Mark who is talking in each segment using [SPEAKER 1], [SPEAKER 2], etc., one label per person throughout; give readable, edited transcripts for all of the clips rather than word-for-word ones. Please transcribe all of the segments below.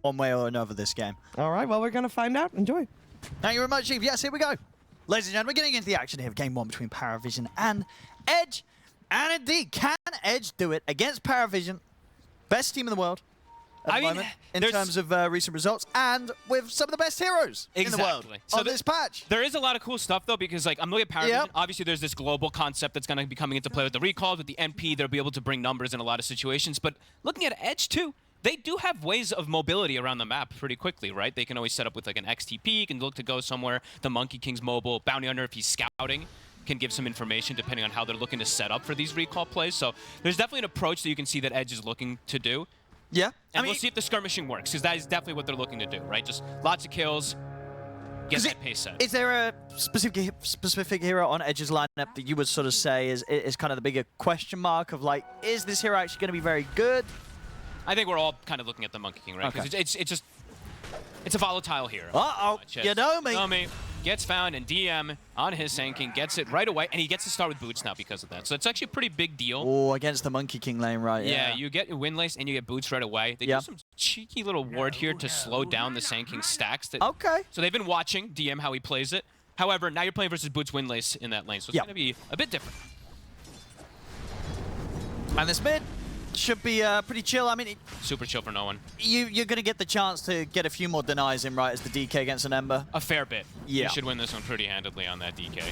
[SPEAKER 1] one way or another this game.
[SPEAKER 2] All right, well, we're going to find out. Enjoy.
[SPEAKER 1] Thank you very much, Chief. Yes, here we go. Ladies and gentlemen, getting into the action here of Game 1 between PARIVISION and Edge. And indeed, can Edge do it against PARIVISION? Best team in the world at the moment in terms of recent results, and with some of the best heroes in the world on this patch.
[SPEAKER 3] There is a lot of cool stuff, though, because like I'm looking at PARIVISION. Obviously, there's this global concept that's going to be coming into play with the recalls, with the NP. They'll be able to bring numbers in a lot of situations. But looking at Edge, too, they do have ways of mobility around the map pretty quickly, right? They can always set up with like an XTP, can look to go somewhere. The Monkey King's mobile. Bounty Hunter, if he's scouting, can give some information depending on how they're looking to set up for these recall plays. So there's definitely an approach that you can see that Edge is looking to do.
[SPEAKER 1] Yeah.
[SPEAKER 3] And we'll see if the skirmishing works, because that is definitely what they're looking to do, right? Just lots of kills, get that pace set.
[SPEAKER 1] Is there a specific hero on Edge's lineup that you would sort of say is kind of the bigger question mark of like, is this hero actually going to be very good?
[SPEAKER 3] I think we're all kind of looking at the Monkey King, right? Because it's a volatile hero.
[SPEAKER 1] Uh-oh, you know me.
[SPEAKER 3] Gets found, and DM on his Sand King gets it right away, and he gets to start with boots now because of that. So it's actually a pretty big deal.
[SPEAKER 1] Oh, against the Monkey King lane, right?
[SPEAKER 3] Yeah, you get Windlace and you get boots right away. They do some cheeky little ward here to slow down the Sand King stacks.
[SPEAKER 1] Okay.
[SPEAKER 3] So they've been watching DM how he plays it. However, now you're playing versus boots Windlace in that lane, so it's going to be a bit different.
[SPEAKER 1] And this mid should be pretty chill. I mean,
[SPEAKER 3] super chill for no one.
[SPEAKER 1] You're going to get the chance to get a few more denies in, right, as the DK against an Ember.
[SPEAKER 3] A fair bit.
[SPEAKER 1] Yeah.
[SPEAKER 3] You should win this one pretty handedly on that DK.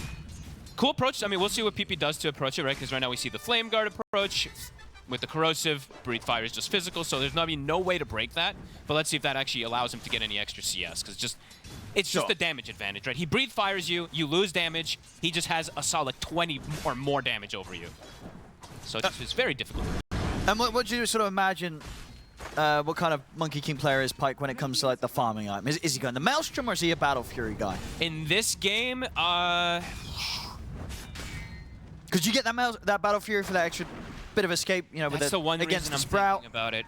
[SPEAKER 3] Cool approach. I mean, we'll see what PP does to approach it, right? Because right now we see the Flame Guard approach with the Corrosive. Breathe Fire is just physical, so there's no way to break that. But let's see if that actually allows him to get any extra CS, because it's just the damage advantage, right? He Breathe Fires you, you lose damage. He just has a solid 20 or more damage over you. So it's very difficult.
[SPEAKER 1] And what do you sort of imagine what kind of Monkey King player is Pyke when it comes to like the farming item? Is he going the Maelstrom or is he a Battle Fury guy?
[SPEAKER 3] In this game,
[SPEAKER 1] because you get that Battle Fury for that extra bit of escape, you know,
[SPEAKER 3] that's the one
[SPEAKER 1] against
[SPEAKER 3] reason
[SPEAKER 1] the
[SPEAKER 3] I'm
[SPEAKER 1] Sprout.
[SPEAKER 3] thinking about it.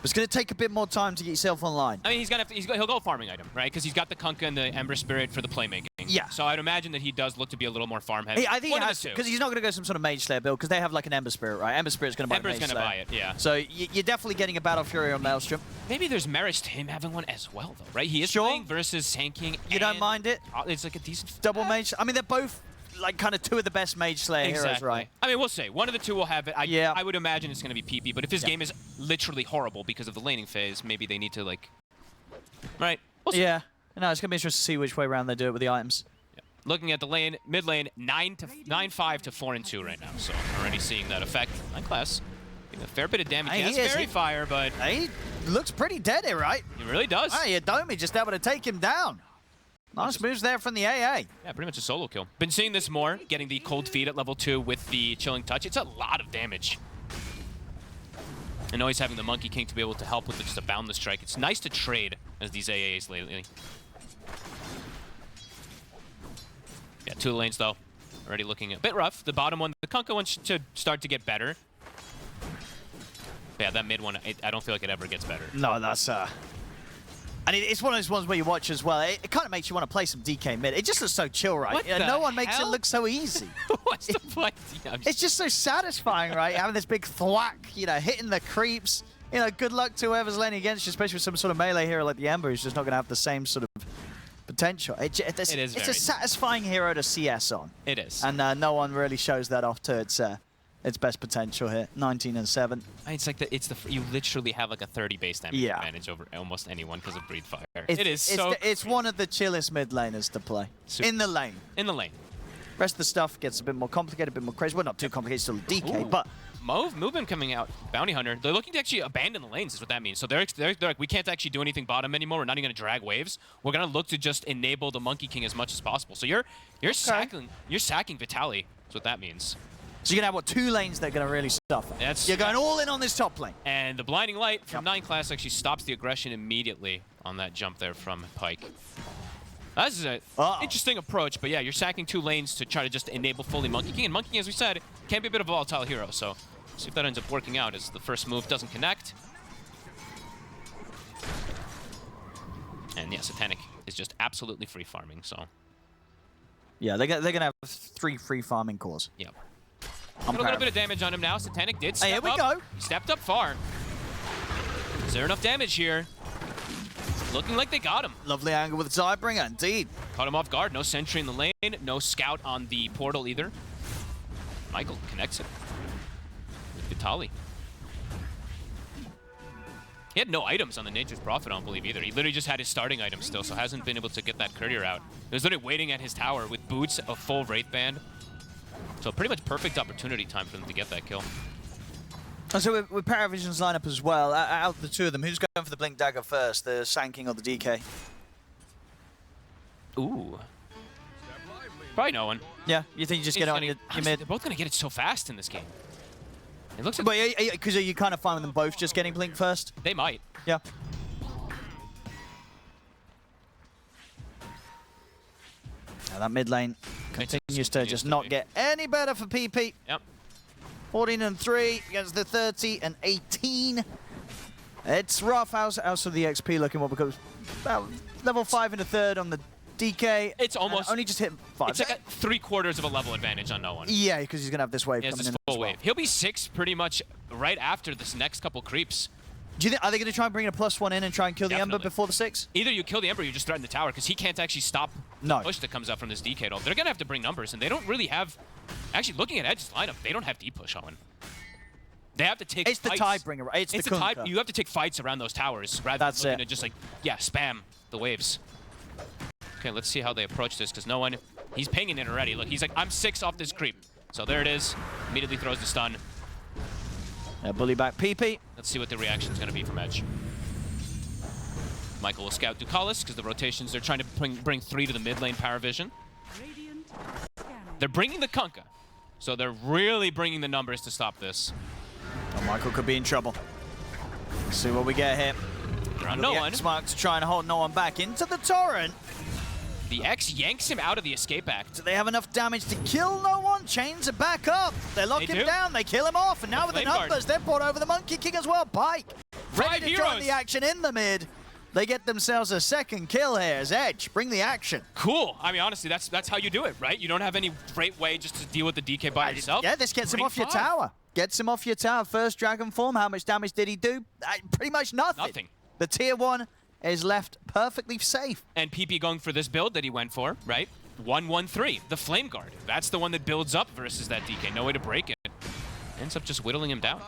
[SPEAKER 1] It's going to take a bit more time to get yourself online.
[SPEAKER 3] I mean, he'll go farming item, right? Because he's got the Kunkka and the Ember Spirit for the playmaking.
[SPEAKER 1] Yeah.
[SPEAKER 3] So I'd imagine that he does look to be a little more farm heavy.
[SPEAKER 1] I think he has to, because he's not going to go some sort of Mage Slayer build, because they have like an Ember Spirit, right? Ember Spirit's going to buy
[SPEAKER 3] Ember's going to buy it, yeah.
[SPEAKER 1] So you're definitely getting a Battle Fury on Maelstrom.
[SPEAKER 3] Maybe there's merits to him having one as well, though, right? He is playing versus Sand King.
[SPEAKER 1] You don't mind it?
[SPEAKER 3] It's like a decent
[SPEAKER 1] double Mage. I mean, they're both like kind of two of the best Mage Slayer heroes, right?
[SPEAKER 3] I mean, we'll see. One of the two will have it. I would imagine it's going to be PP, but if his game is literally horrible because of the laning phase, maybe they need to like... Right? We'll see.
[SPEAKER 1] Yeah. No, it's going to be interesting to see which way around they do it with the items.
[SPEAKER 3] Yeah. Looking at the lane, mid lane, 9-5 to 4-2 right now, so already seeing that effect. Class. A fair bit of damage. He has Fairy Fire, but...
[SPEAKER 1] He looks pretty dead here, right?
[SPEAKER 3] He really does.
[SPEAKER 1] Hey, Adomi just able to take him down. Nice moves there from the AA.
[SPEAKER 3] Yeah, pretty much a solo kill. Been seeing this more, getting the cold feet at level 2 with the chilling touch. It's a lot of damage. And always having the Monkey King to be able to help with just a boundless strike. It's nice to trade as these AAs lately. Yeah, 2 lanes though. Already looking a bit rough. The bottom one, the Kunkka one should start to get better. But yeah, that mid one, I don't feel like it ever gets better.
[SPEAKER 1] No, that's... And it's one of those ones where you watch as well. It kind of makes you want to play some DK mid. It just looks so chill, right? No one makes it look so easy.
[SPEAKER 3] What's the point? Yeah,
[SPEAKER 1] it's just so satisfying, right? Having this big thwack, you know, hitting the creeps. You know, good luck to whoever's laning against you, especially with some sort of melee hero like the Ember, who's just not going to have the same sort of potential. It's a satisfying hero to CS on.
[SPEAKER 3] It is.
[SPEAKER 1] And no one really shows that off to its best potential here. 19-7.
[SPEAKER 3] It's like you literally have like a 30 base damage advantage over almost anyone because of Breathe Fire. It's
[SPEAKER 1] one of the chillest mid laners to play. In the lane.
[SPEAKER 3] In the lane.
[SPEAKER 1] Rest of the stuff gets a bit more complicated, a bit more crazy. Well, not too complicated, still a DK, but...
[SPEAKER 3] Movement coming out. Bounty Hunter. They're looking to actually abandon the lanes is what that means. So they're like, we can't actually do anything bottom anymore. We're not even going to drag waves. We're going to look to just enable the Monkey King as much as possible. So you're sacking Vitaly is what that means.
[SPEAKER 1] So you're going to have, what, 2 lanes that are going to really suffer. You're going all in on this top lane.
[SPEAKER 3] And the Blinding Light from 9 class actually stops the aggression immediately on that jump there from Pyke. That's an interesting approach, but yeah, you're sacking 2 lanes to try to just enable fully Monkey King. And Monkey King, as we said, can be a bit of a volatile hero, so see if that ends up working out as the first move doesn't connect. And yeah, Satanic is just absolutely free farming, so.
[SPEAKER 1] Yeah, they're going to have 3 free farming cores.
[SPEAKER 3] Yep. A little bit of damage on him now. Satanic did step up.
[SPEAKER 1] Here we go.
[SPEAKER 3] He stepped up far. Is there enough damage here? Looking like they got him.
[SPEAKER 1] Lovely angle with the Tidebringer, indeed.
[SPEAKER 3] Caught him off guard. No sentry in the lane. No scout on the portal either. Michael connects it with Vitali. He had no items on the Nature's Prophet, I don't believe, either. He literally just had his starting item still, so hasn't been able to get that courier out. He was literally waiting at his tower with boots, a full Wraith Band. So pretty much perfect opportunity time for them to get that kill.
[SPEAKER 1] And so with PARIVISION's lineup as well, out of the two of them, who's going for the Blink Dagger first, the Sanking or the DK?
[SPEAKER 3] Ooh. Probably no one.
[SPEAKER 1] Yeah, you think you just get it on your mid?
[SPEAKER 3] They're both going to get it so fast in this game. It looks like
[SPEAKER 1] But because you kind of fine with them both just getting Blink first?
[SPEAKER 3] they might.
[SPEAKER 1] Yeah. Now that mid lane continues to just not get any better for PP.
[SPEAKER 3] Yep.
[SPEAKER 1] 14 and 3 against the 30 and 18. It's rough. How's of the XP looking? What becomes about level 5 and a third on the DK.
[SPEAKER 3] It's almost
[SPEAKER 1] only just hit 5.
[SPEAKER 3] It's like a 3/4 of a level advantage on no one.
[SPEAKER 1] Yeah, because he's gonna have this wave
[SPEAKER 3] He has
[SPEAKER 1] coming
[SPEAKER 3] this
[SPEAKER 1] in
[SPEAKER 3] full
[SPEAKER 1] as well.
[SPEAKER 3] wave. He'll be 6 pretty much right after this next couple creeps.
[SPEAKER 1] Do you think are they gonna try and bring a +1 in and try and kill the Ember
[SPEAKER 3] Definitely.
[SPEAKER 1] before the 6?
[SPEAKER 3] Either you kill the Ember or you just threaten the tower, because he can't actually stop
[SPEAKER 1] No.
[SPEAKER 3] the push that comes out from this DK at all. They're gonna have to bring numbers, and they don't really have. Actually, looking at Edge's lineup, they don't have deep push on. They have to take.
[SPEAKER 1] It's
[SPEAKER 3] fights.
[SPEAKER 1] the Tidebringer, right? It's the
[SPEAKER 3] tide.
[SPEAKER 1] Kunkka.
[SPEAKER 3] You have to take fights around those towers rather
[SPEAKER 1] That's
[SPEAKER 3] than looking
[SPEAKER 1] it.
[SPEAKER 3] to just like spam the waves. Okay, let's see how they approach this, because no one. He's pinging it already. Look, he's like, I'm 6 off this creep. So there it is. Immediately throws the stun.
[SPEAKER 1] Bully back PP.
[SPEAKER 3] Let's see what the reaction is going to be from Edge. Michael will scout Ducalis, because the rotations, they're trying to bring 3 to the mid lane PARIVISION. They're bringing the Kunkka. So they're really bringing the numbers to stop this.
[SPEAKER 1] Oh, Michael could be in trouble. Let's see what we get here.
[SPEAKER 3] They're on no one.
[SPEAKER 1] X-Mark to try and hold no one back into the torrent.
[SPEAKER 3] The X yanks him out of the escape act.
[SPEAKER 1] Do they have enough damage to kill no one? Chains are back up. They lock him down. They kill him off. And now with the numbers, they've brought over the Monkey King as well. Pike ready to join the action in the mid. They get themselves a second kill here as Edge bring the action.
[SPEAKER 3] Cool. I mean, honestly, that's how you do it, right? You don't have any great way just to deal with the DK by yourself.
[SPEAKER 1] Yeah, this gets him off your tower. Gets him off your tower. First Dragon form. How much damage did he do? Pretty much nothing.
[SPEAKER 3] Nothing.
[SPEAKER 1] The tier 1 is left perfectly safe.
[SPEAKER 3] And PP going for this build that he went for, right? 1-1-3, the Flame Guard. That's the one that builds up versus that DK. No way to break it. Ends up just whittling him down.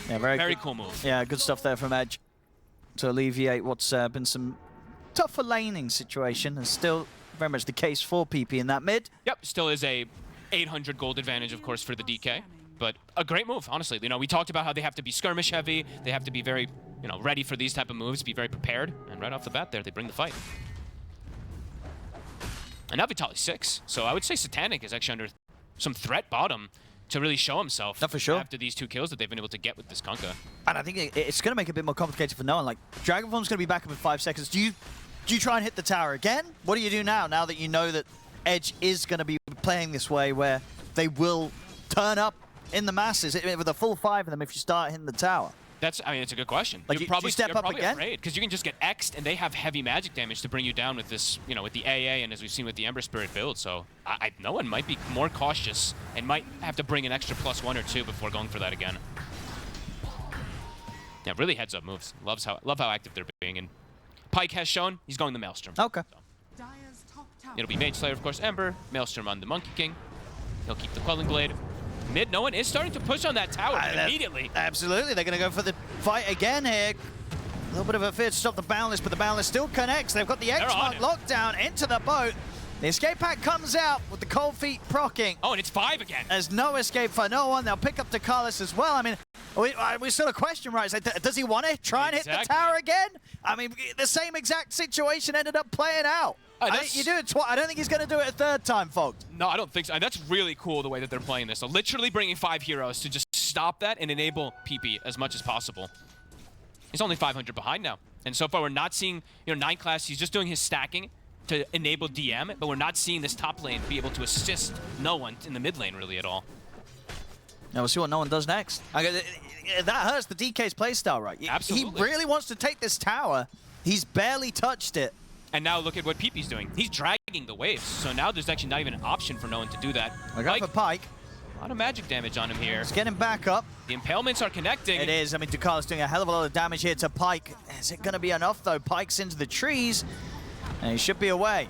[SPEAKER 1] Yeah, very
[SPEAKER 3] cool move.
[SPEAKER 1] Yeah, good stuff there from Edge to alleviate what's been some tougher laning situation, and still very much the case for PP in that mid.
[SPEAKER 3] Yep, still is a 800 gold advantage, of course, for the DK. But a great move, honestly. You know, we talked about how they have to be skirmish heavy. They have to be very, ready for these type of moves, be very prepared. And right off the bat there, they bring the fight. And now Vitali's 6. So I would say Satanic is actually under some threat bottom to really show himself.
[SPEAKER 1] For sure.
[SPEAKER 3] After these 2 kills that they've been able to get with this Kunkka.
[SPEAKER 1] And I think it's going to make it a bit more complicated for no one. Like, Dragonform's going to be back up in 5 seconds. Do you try and hit the tower again? What do you do now that you know that Edge is going to be playing this way where they will turn up in the masses with a full 5 of them if you start hitting the tower?
[SPEAKER 3] It's a good question.
[SPEAKER 1] Like,
[SPEAKER 3] you're
[SPEAKER 1] probably step up again?
[SPEAKER 3] Afraid, because you can just get X'd, and they have heavy magic damage to bring you down with this, with the AA, and as we've seen with the Ember Spirit build. So no one might be more cautious and might have to bring an extra +1 or 2 before going for that again. Yeah, really heads up moves. Love how active they're being. And Pike has shown he's going the Maelstrom.
[SPEAKER 1] Okay.
[SPEAKER 3] So. It'll be Mage Slayer, of course, Ember, Maelstrom on the Monkey King. He'll keep the Quelling Blade. Mid, no one is starting to push on that tower immediately.
[SPEAKER 1] Absolutely, they're going to go for the fight again here. A little bit of a fear to stop the Boundless, but the Boundless still connects. They've got the X-Mark locked down into the boat. The escape pack comes out with the cold feet proccing.
[SPEAKER 3] Oh, and it's 5 again.
[SPEAKER 1] There's no escape for no one. They'll pick up Ducalis as well. I mean, we sort of question, right? Like, does he want to try and hit the tower again? I mean, the same exact situation ended up playing out. You do it twice. I don't think he's going to do it a 3rd time, folks.
[SPEAKER 3] No, I don't think so. And that's really cool the way that they're playing this. So literally bringing 5 heroes to just stop that and enable PP as much as possible. He's only 500 behind now. And so far, we're not seeing, 9 class. He's just doing his stacking to enable DM, but we're not seeing this top lane be able to assist no one in the mid lane really at all.
[SPEAKER 1] Now we'll see what no one does next. That hurts the DK's playstyle, right?
[SPEAKER 3] Absolutely.
[SPEAKER 1] He really wants to take this tower. He's barely touched it.
[SPEAKER 3] And now look at what PP's doing. He's dragging the waves. So now there's actually not even an option for no one to do that.
[SPEAKER 1] I go for Pike.
[SPEAKER 3] A lot of magic damage on him here.
[SPEAKER 1] It's getting back up.
[SPEAKER 3] The impalements are connecting.
[SPEAKER 1] It is. I mean, Ducala's doing a hell of a lot of damage here to Pyke. Is it going to be enough, though? Pyke's into the trees, and he should be away.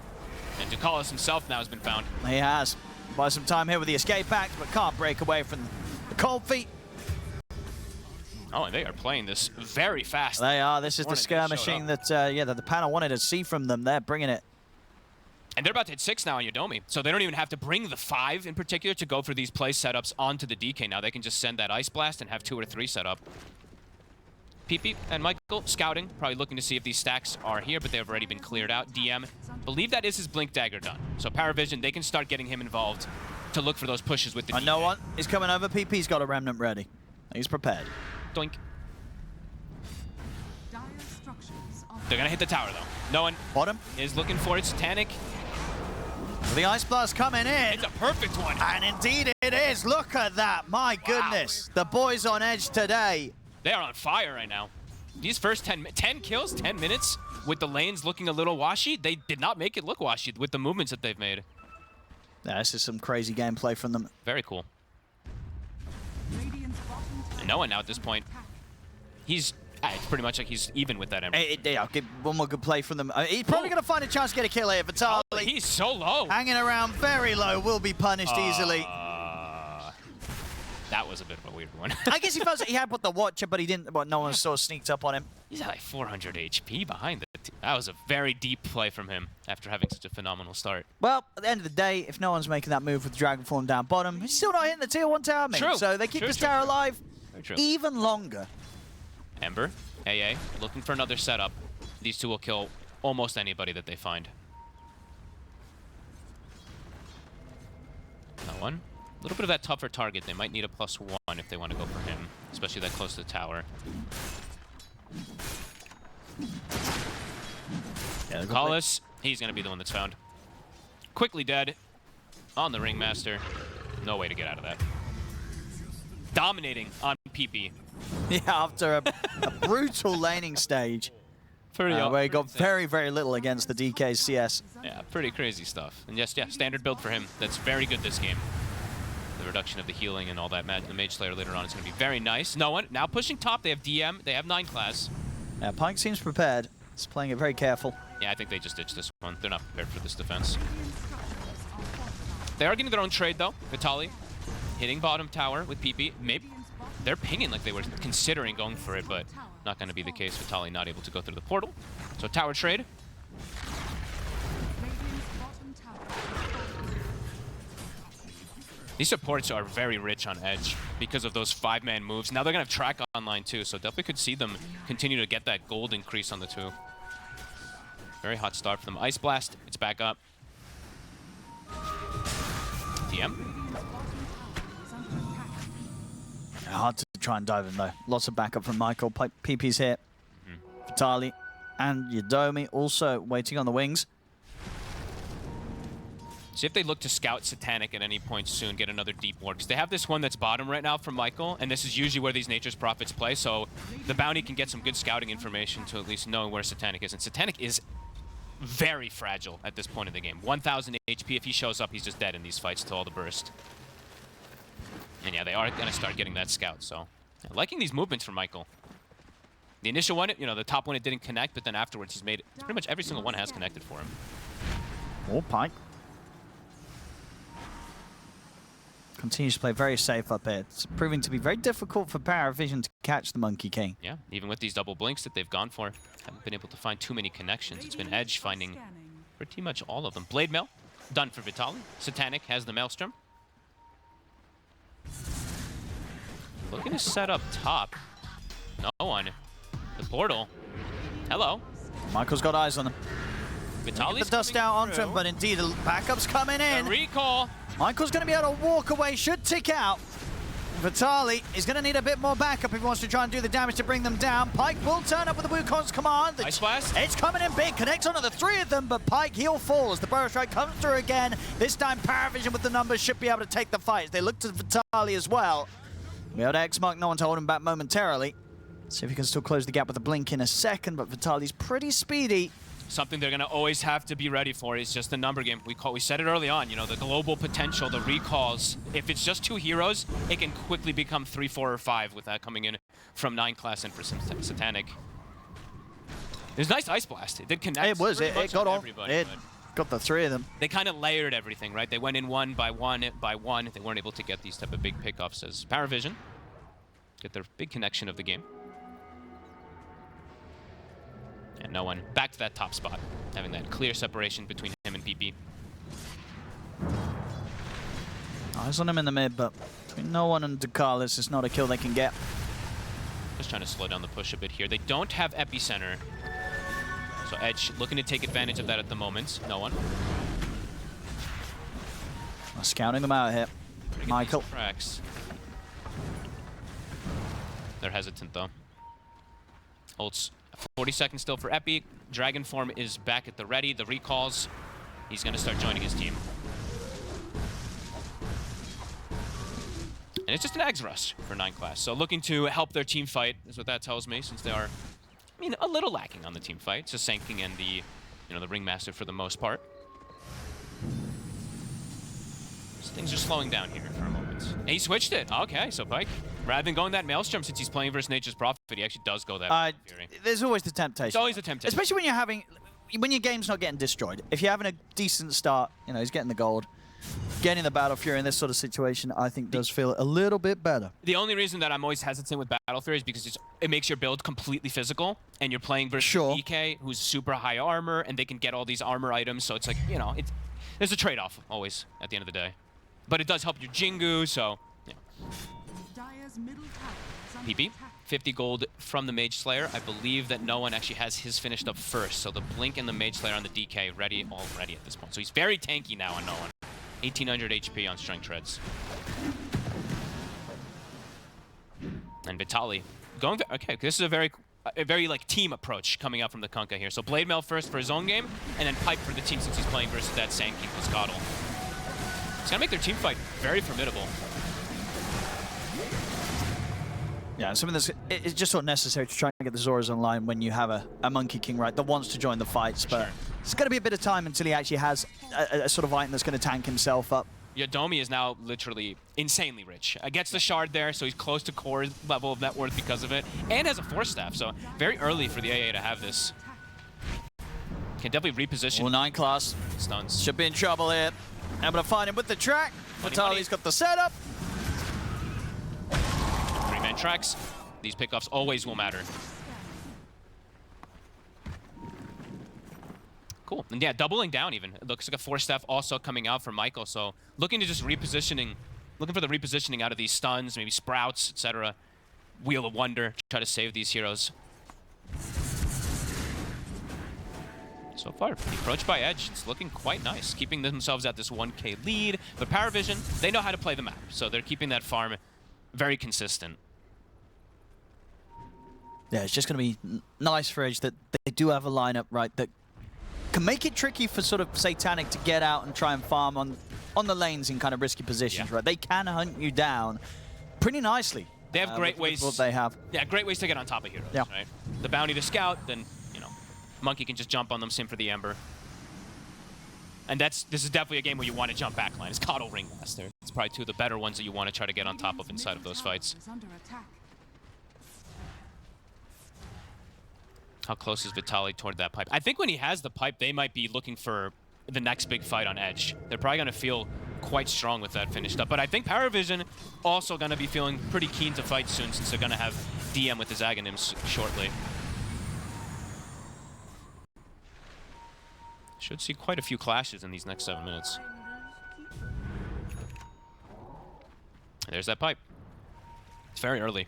[SPEAKER 3] And Ducalis himself now has been found.
[SPEAKER 1] He has. Buy some time here with the escape act, but can't break away from the cold feet.
[SPEAKER 3] Oh, and they are playing this very fast.
[SPEAKER 1] They are. This is the skirmishing that, that the panel wanted to see from them. They're bringing it.
[SPEAKER 3] And they're about to hit 6 now on Yodomi, so they don't even have to bring the 5 in particular to go for these play setups onto the DK. Now they can just send that Ice Blast and have 2 or 3 set up. PP and Michael scouting, probably looking to see if these stacks are here, but they've already been cleared out. DM, believe that is his Blink Dagger done. So PARIVISION, they can start getting him involved to look for those pushes with the DK.
[SPEAKER 1] No one is coming over. PP's got a Remnant ready. He's prepared.
[SPEAKER 3] Doink. They're gonna hit the tower though. No one
[SPEAKER 1] Bottom
[SPEAKER 3] is looking for it. Satanic.
[SPEAKER 1] The Ice Blast coming in.
[SPEAKER 3] It's a perfect one.
[SPEAKER 1] And indeed it is. Look at that. My goodness. The boys on edge today.
[SPEAKER 3] They are on fire right now. These first 10 kills, 10 minutes, with the lanes looking a little washy, they did not make it look washy with the movements that they've made.
[SPEAKER 1] Yeah, this is some crazy gameplay from them.
[SPEAKER 3] Very cool. And no one now at this point. It's pretty much like he's even with that Ember.
[SPEAKER 1] Yeah, give one more good play from them. He's probably going to find a chance to get a kill here. Vitaly.
[SPEAKER 3] Oh, he's so low.
[SPEAKER 1] Hanging around very low, will be punished easily.
[SPEAKER 3] That was a bit of a weird one.
[SPEAKER 1] I guess he felt like he had put the Watcher, but he didn't. But no one sort of sneaked up on him.
[SPEAKER 3] He's at like 400 HP behind it. That was a very deep play from him after having such a phenomenal start.
[SPEAKER 1] Well, at the end of the day, if no one's making that move with Dragon Form down bottom, he's still not hitting the tier 1 tower, mate.
[SPEAKER 3] True.
[SPEAKER 1] So they keep this tower alive even longer.
[SPEAKER 3] Ember, AA, looking for another setup. These two will kill almost anybody that they find. That one. A little bit of that tougher target. They might need a +1 if they want to go for him, especially that close to the tower. Yeah, Callis, he's going to be the one that's found. Quickly dead on the Ringmaster. No way to get out of that. Dominating on PP.
[SPEAKER 1] Yeah, after a brutal laning stage. Where he got very, very little against the DK CS.
[SPEAKER 3] Yeah, pretty crazy stuff. And yes, yeah, standard build for him. That's very good this game. The reduction of the healing and all that, the Mage Slayer later on is going to be very nice. No one, now pushing top, they have DM, they have 9 class.
[SPEAKER 1] Yeah, Pyke seems prepared. He's playing it very careful.
[SPEAKER 3] Yeah, I think they just ditched this one. They're not prepared for this defense. They are getting their own trade though. Vitaly hitting bottom tower with PP. Maybe they're pinging like they were considering going for it, but not going to be the case. Vitaly not able to go through the portal. So tower trade. These supports are very rich on edge because of those 5-man moves. Now they're going to have track online too, so definitely could see them continue to get that gold increase on the 2. Very hot start for them. Ice Blast, it's back up. DM.
[SPEAKER 1] Hard to try and dive in though. Lots of backup from Michael. PP's here. Vitaly and Yodomi also waiting on the wings.
[SPEAKER 3] See if they look to scout Satanic at any point soon, get another deep ward. Because they have this one that's bottom right now from Michael, and this is usually where these Nature's Prophets play, so the bounty can get some good scouting information to at least know where Satanic is. And Satanic is very fragile at this point in the game. 1,000 HP. If he shows up, he's just dead in these fights to all the burst. And yeah, they are going to start getting that scout, so yeah, liking these movements from Michael. The initial one, you know, the top one, it didn't connect, but then afterwards he's made it. Pretty much every single one has connected for him.
[SPEAKER 1] Oh, Pyke continues to play very safe up here. It's proving to be very difficult for PARIVISION to catch the Monkey King.
[SPEAKER 3] Yeah, even with these double blinks that they've gone for, haven't been able to find too many connections. It's been Edge finding pretty much all of them. Blade Mail, done for Vitaly. Satanic has the Maelstrom. Looking to set up top. No one. The portal. Hello.
[SPEAKER 1] Michael's got eyes on him.
[SPEAKER 3] Vitaly's
[SPEAKER 1] the dust out onto him, but indeed the backup's coming in.
[SPEAKER 3] The recall.
[SPEAKER 1] Michael's going to be able to walk away, should tick out. Vitaly is going to need a bit more backup if he wants to try and do the damage to bring them down. Pyke will turn up with the Wukong's command.
[SPEAKER 3] Ice Blast.
[SPEAKER 1] It's coming in big, connects onto the 3 of them, but Pyke, he'll fall as the Burrow Strike comes through again. This time PARIVISION with the numbers should be able to take the fight. They look to Vitaly as well. Be able to X-Mark, no one to hold him back momentarily. See if he can still close the gap with a blink in a second, but Vitaly's pretty speedy.
[SPEAKER 3] something they're going to always have to be ready for is just the number game. We said it early on, you know, the global potential, the recalls. If it's just 2 heroes, it can quickly become 3, 4, or 5 with that coming in from 9 class and for Satanic. It was nice Ice Blast. It did connect.
[SPEAKER 1] It was. It got on. It got the 3 of them.
[SPEAKER 3] They kind of layered everything, right? They went in one by one. They weren't able to get these type of big pickups as PARIVISION get their big connection of the game. And no one back to that top spot, having that clear separation between him and PP.
[SPEAKER 1] Eyes on him in the mid, but between no one and Ducalis, it's not a kill they can get.
[SPEAKER 3] Just trying to slow down the push a bit here. They don't have Epicenter. So Edge looking to take advantage of that at the moment. No one.
[SPEAKER 1] Scouting them out here. Michael.
[SPEAKER 3] Tracks. They're hesitant though. Holds 40 seconds still for Epi. Dragon Form is back at the ready. The recalls. He's going to start joining his team. And it's just an Ags rush for 9 class. So looking to help their team fight is what that tells me, since they are, I mean, a little lacking on the team fight. Just Sanking and the, you know, the Ringmaster for the most part. So things are slowing down here for a moment. And he switched it. Okay, so Pike, rather than going that Maelstrom, since he's playing versus Nature's Prophet, he actually does go that Fury.
[SPEAKER 1] There's always the temptation.
[SPEAKER 3] It's always a temptation.
[SPEAKER 1] Especially when your game's not getting destroyed. If you're having a decent start, you know, he's getting the gold. Getting the Battle Fury in this sort of situation, I think, does feel a little bit better.
[SPEAKER 3] The only reason that I'm always hesitant with Battle Fury is because it makes your build completely physical, and you're playing versus DK, who's super high armor, and they can get all these armor items, so it's like, you know, there's a trade-off always at the end of the day. But it does help your Jingu, so, you know. PP, 50 gold from the Mage Slayer. I believe that no one actually has his finished up first, so the Blink and the Mage Slayer on the DK already at this point. So he's very tanky now on no one. 1800 HP on Strength Treads. And Vitali going there. Okay, this is a very like team approach coming out from the Kunkka here. So Blade Mail first for his own game, and then Pipe for the team since he's playing versus that Sand King Piscatl. It's gonna make their team fight very formidable.
[SPEAKER 1] Yeah, something that's it's just not necessary to try and get the Zoras online when you have a Monkey King, right, that wants to join the fights, but it's going to be a bit of time until he actually has a sort of item that's going to tank himself up.
[SPEAKER 3] Yeah, Domi is now literally insanely rich. Gets the shard there, so he's close to core level of net worth because of it, and has a Force Staff, so very early for the AA to have this. Can definitely reposition.
[SPEAKER 1] Well, 9 class.
[SPEAKER 3] Stuns.
[SPEAKER 1] Should be in trouble here. Able to find him with the track. Vitali's got the setup.
[SPEAKER 3] 3-man tracks. These pickoffs always will matter. Cool. And yeah, doubling down even. It looks like a Force Staff also coming out for Michael. So looking to just repositioning, looking for the repositioning out of these stuns, maybe sprouts, etc. Wheel of Wonder, try to save these heroes. So far, the approach by Edge, it's looking quite nice, keeping themselves at this 1K lead. But PARIVISION, they know how to play the map, so they're keeping that farm very consistent.
[SPEAKER 1] Yeah, it's just going to be nice for Edge that they do have a lineup, right, that can make it tricky for sort of Satanic to get out and try and farm on the lanes in kind of risky positions, right? They can hunt you down pretty nicely.
[SPEAKER 3] They have great ways.
[SPEAKER 1] What they have.
[SPEAKER 3] Yeah, great ways to get on top of heroes, right? The bounty to scout, then, you know, Monkey can just jump on them, sim for the Ember. And this is definitely a game where you want to jump backline. It's Coddle Ringmaster. It's probably 2 of the better ones that you want to try to get on top of inside of those fights. How close is Vitali toward that pipe? I think when he has the pipe, they might be looking for the next big fight on Edge. They're probably going to feel quite strong with that finished up. But I think PARIVISION also going to be feeling pretty keen to fight soon, since they're going to have DM with his Aghanims shortly. Should see quite a few clashes in these next 7 minutes. There's that pipe. It's very early.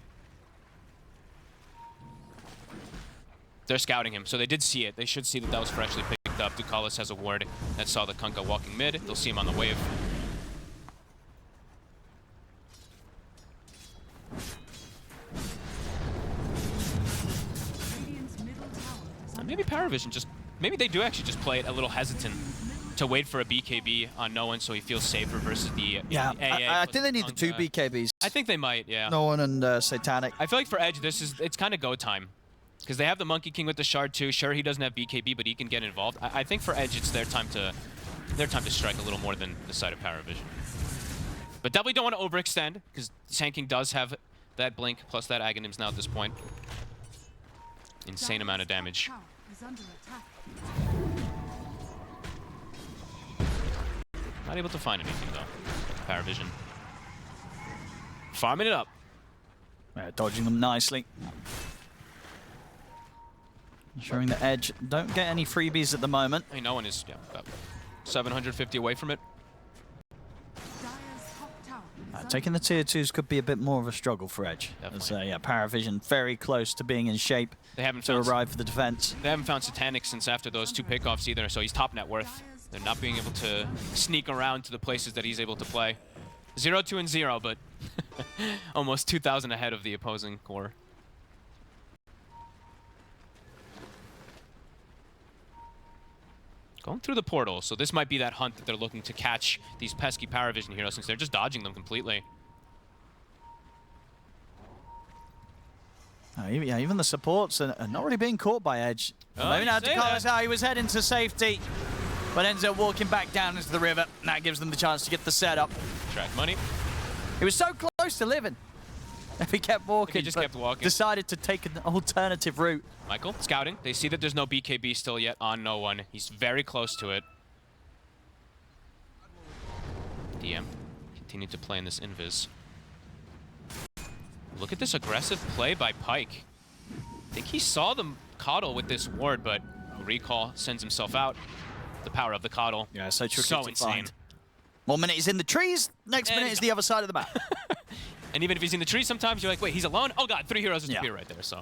[SPEAKER 3] They're scouting him, so they did see it. They should see that that was freshly picked up. Ducalis has a ward that saw the Kunkka walking mid. They'll see him on the wave. And maybe PARIVISION just... Maybe they do actually just play it a little hesitant to wait for a BKB on no one so he feels safer versus the AA.
[SPEAKER 1] I think they need the 2 BKBs.
[SPEAKER 3] I think they might, yeah.
[SPEAKER 1] No one and Satanic.
[SPEAKER 3] I feel like for Edge, it's kind of go time. Because they have the Monkey King with the Shard too. Sure, he doesn't have BKB, but he can get involved. I think for Edge, it's their time to strike a little more than the side of PARIVISION. But definitely don't want to overextend, because Sand King does have that Blink plus that Aghanims now at this point. Insane amount of damage. Not able to find anything though. PARIVISION farming it up.
[SPEAKER 1] Yeah, dodging them nicely. Ensuring the Edge don't get any freebies at the moment.
[SPEAKER 3] I mean, no one is about 750 away from it.
[SPEAKER 1] Taking the tier 2s could be a bit more of a struggle for Edge.
[SPEAKER 3] Definitely.
[SPEAKER 1] Yeah, PARIVISION very close to being in shape to arrive for the defense.
[SPEAKER 3] They haven't found Satanic since after those 2 pickoffs either, so he's top net worth. They're not being able to sneak around to the places that he's able to play. 0, 2, and 0, but almost 2,000 ahead of the opposing core. Going through the portal, so this might be that hunt that they're looking to catch these pesky PARIVISION heroes, since they're just dodging them completely.
[SPEAKER 1] Yeah, even the supports are not really being caught by Edge. Maybe now DeCarlo's how he was heading to safety, but ends up walking back down into the river. And that gives them the chance to get the setup.
[SPEAKER 3] Track money.
[SPEAKER 1] He was so close to living. If he kept walking,
[SPEAKER 3] he just kept walking.
[SPEAKER 1] Decided to take an alternative route.
[SPEAKER 3] Michael scouting. They see that there's no BKB still yet on no one. He's very close to it. DM continued to play in this invis. Look at this aggressive play by Pyke. I think he saw the Coddle with this ward, but recall sends himself out. The power of the Coddle.
[SPEAKER 1] Yeah, so tricky
[SPEAKER 3] so
[SPEAKER 1] to
[SPEAKER 3] insane.
[SPEAKER 1] find. 1 minute he's in the trees, next minute is the other side of the map.
[SPEAKER 3] And even if he's in the trees, sometimes you're like, wait, he's alone? Oh god, 3 heroes disappear right there. So,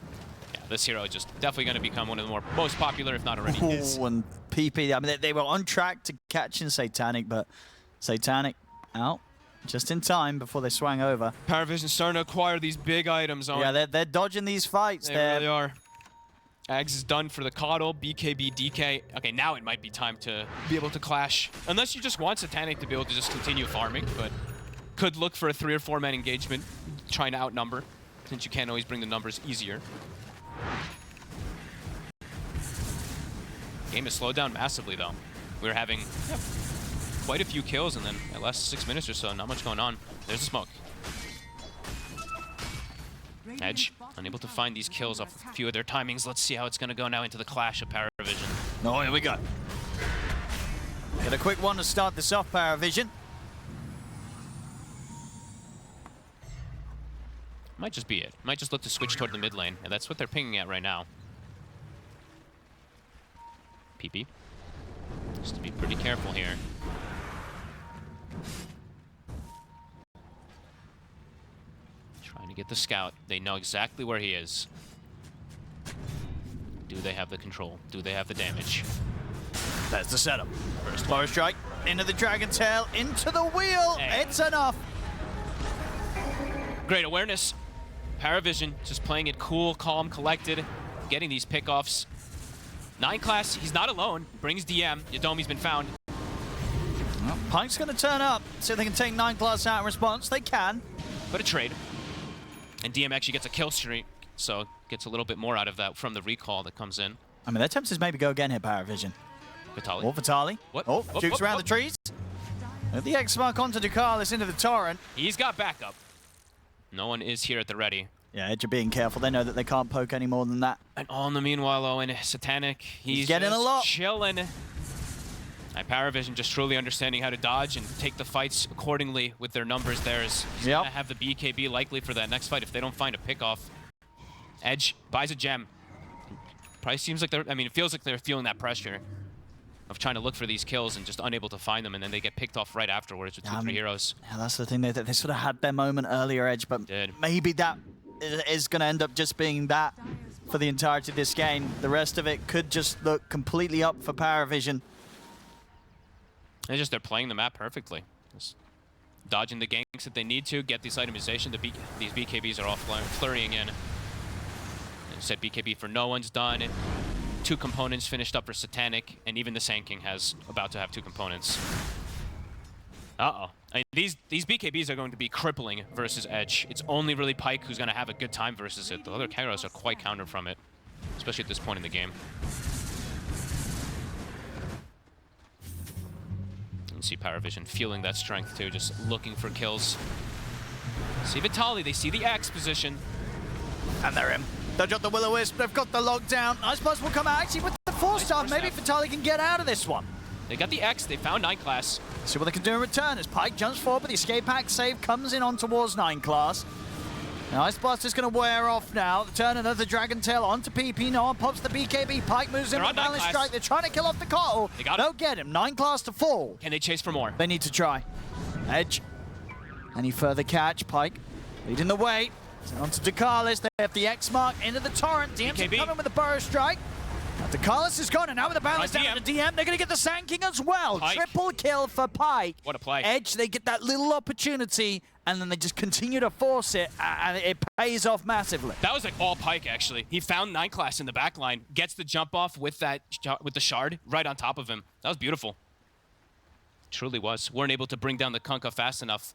[SPEAKER 3] yeah, this hero is just definitely going to become one of the most popular, if not already is.
[SPEAKER 1] And PP, I mean, they were on track to catching Satanic, but Satanic out just in time before they swang over.
[SPEAKER 3] PARIVISION starting to acquire these big items.
[SPEAKER 1] Yeah, they're dodging these fights.
[SPEAKER 3] They really are. Ags is done for the Coddle, BKB, DK. Okay, now it might be time to be able to clash. Unless you just want Satanic to be able to just continue farming, but could look for a 3 or 4 man engagement, trying to outnumber, since you can't always bring the numbers easier. Game has slowed down massively, though. We were having quite a few kills, and then the last 6 minutes or so, not much going on. There's the smoke. Edge, unable to find these kills off a few of their timings. Let's see how it's going to go now into the clash of PARIVISION.
[SPEAKER 1] Oh, here we go. Get a quick one to start this off, PARIVISION.
[SPEAKER 3] Might just be it. Might just look to switch toward the mid lane, and that's what they're pinging at right now. PP. Just to be pretty careful here. Trying to get the scout. They know exactly where he is. Do they have the control? Do they have the damage?
[SPEAKER 1] That's the setup. First flower strike, into the Dragon Tail, into the wheel. Hey. It's enough.
[SPEAKER 3] Great awareness. PARIVISION just playing it cool, calm, collected, getting these pickoffs. 9 class, he's not alone. Brings DM. Yadomi's been found.
[SPEAKER 1] Well, Pyke's going to turn up, see if they can take 9 class out in response. They can.
[SPEAKER 3] But a trade. And DM actually gets a kill streak, so gets a little bit more out of that from the recall that comes in.
[SPEAKER 1] I mean, their attempts is maybe go again here, PARIVISION.
[SPEAKER 3] Vitaly.
[SPEAKER 1] Or Vitaly.
[SPEAKER 3] What?
[SPEAKER 1] Oh, jukes around the trees. And the X mark onto DeCarlos into the torrent.
[SPEAKER 3] He's got backup. No one is here at the ready.
[SPEAKER 1] Yeah, Edge are being careful. They know that they can't poke any more than that.
[SPEAKER 3] And all in the meanwhile, Owen, Satanic, he's
[SPEAKER 1] getting a lot.
[SPEAKER 3] Chilling. And PARIVISION just truly understanding how to dodge and take the fights accordingly with their numbers there. He's going to have the BKB likely for that next fight if they don't find a pickoff. Edge buys a gem. Probably seems like it feels like they're feeling that pressure of trying to look for these kills and just unable to find them, and then they get picked off right afterwards with 2-3 heroes.
[SPEAKER 1] Yeah, that's the thing. They sort of had their moment earlier, Edge, but maybe that is going to end up just being that for the entirety of this game. The rest of it could just look completely up for PARIVISION.
[SPEAKER 3] They're playing the map perfectly. Just dodging the ganks that they need to, get this itemization. These BKBs are all flurrying in. And said BKB for no one's done. 2 components finished up for Satanic, and even the Sand King has about to have 2 components. Uh-oh. These BKBs are going to be crippling versus Edge. It's only really Pyke who's going to have a good time versus it. The other heroes are quite countered from it. especially at this point in the game. You can see PARIVISION feeling that strength too, just looking for kills. See Vitaly, they see the X position.
[SPEAKER 1] And they're in. They'll drop the Will-O-Wisp, they've got the lockdown. Icebox will come out actually with the 4-star.
[SPEAKER 3] Nice
[SPEAKER 1] Maybe Vitaly can get out of this one.
[SPEAKER 3] They got the X, they found 9 class.
[SPEAKER 1] See what they can do in return as Pyke jumps forward, but the escape hack save comes in on towards 9 class. Now Icebox is going to wear off now. The turn another Dragon Tail onto PP. No one pops the BKB. Pyke moves in with a balance strike. They're trying to kill off the Cottle.
[SPEAKER 3] They got
[SPEAKER 1] Don't get him. 9 class to fall.
[SPEAKER 3] Can they chase for more?
[SPEAKER 1] They need to try. Edge. Any further catch? Pyke leading the way. Onto Ducalis. They have the X mark into the Torrent. DM's coming with the Burrow Strike. Ducalis is gone, and now with the balance down to the DM, they're going to get the Sand King as well.
[SPEAKER 3] Pyke.
[SPEAKER 1] Triple kill for Pyke.
[SPEAKER 3] What a play.
[SPEAKER 1] Edge, they get that little opportunity, and then they just continue to force it, and it pays off massively.
[SPEAKER 3] That was like all Pyke, actually. He found 9 class in the back line, gets the jump off with the shard right on top of him. That was beautiful. Truly was. Weren't able to bring down the Kunkka fast enough.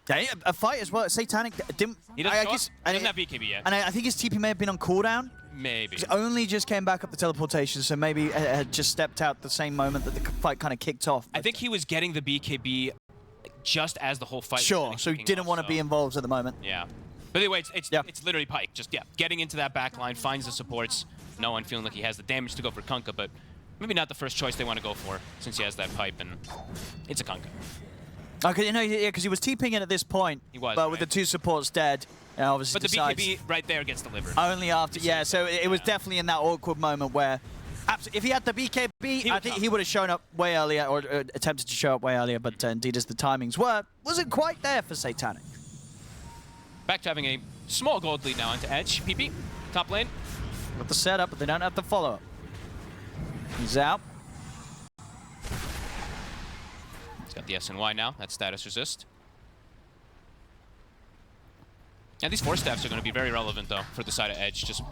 [SPEAKER 1] Yeah, a fight as well. Satanic didn't.
[SPEAKER 3] He doesn't show up? He doesn't have BKB yet.
[SPEAKER 1] And I think his TP may have been on cooldown.
[SPEAKER 3] Maybe.
[SPEAKER 1] He only just came back up the teleportation, so maybe had just stepped out the same moment that the fight kind of kicked off.
[SPEAKER 3] I think he was getting the BKB just as the whole fight
[SPEAKER 1] sure,
[SPEAKER 3] was
[SPEAKER 1] so he didn't want to be involved at the moment.
[SPEAKER 3] Yeah. But anyway, it's literally Pyke. Just, getting into that back line, finds the supports. No one feeling like he has the damage to go for Kunkka, but maybe not the first choice they want to go for since he has that pipe, and it's a Kunkka.
[SPEAKER 1] Okay, you know, yeah, because he was TPing it at this point.
[SPEAKER 3] He was,
[SPEAKER 1] but with the 2 supports dead, obviously
[SPEAKER 3] but the BKB right there gets delivered.
[SPEAKER 1] Only after, yeah, so it was definitely in that awkward moment where, if he had the BKB, I think he would have shown up way earlier, or attempted to show up way earlier, but indeed as the timings wasn't quite there for Satanic.
[SPEAKER 3] Back to having a small gold lead now into Edge. PP, top lane.
[SPEAKER 1] With the setup, but they don't have the follow-up. He's out.
[SPEAKER 3] He's got the SNY now. That's status resist. And these 4-staffs are going to be very relevant, though, for the side of Edge. Just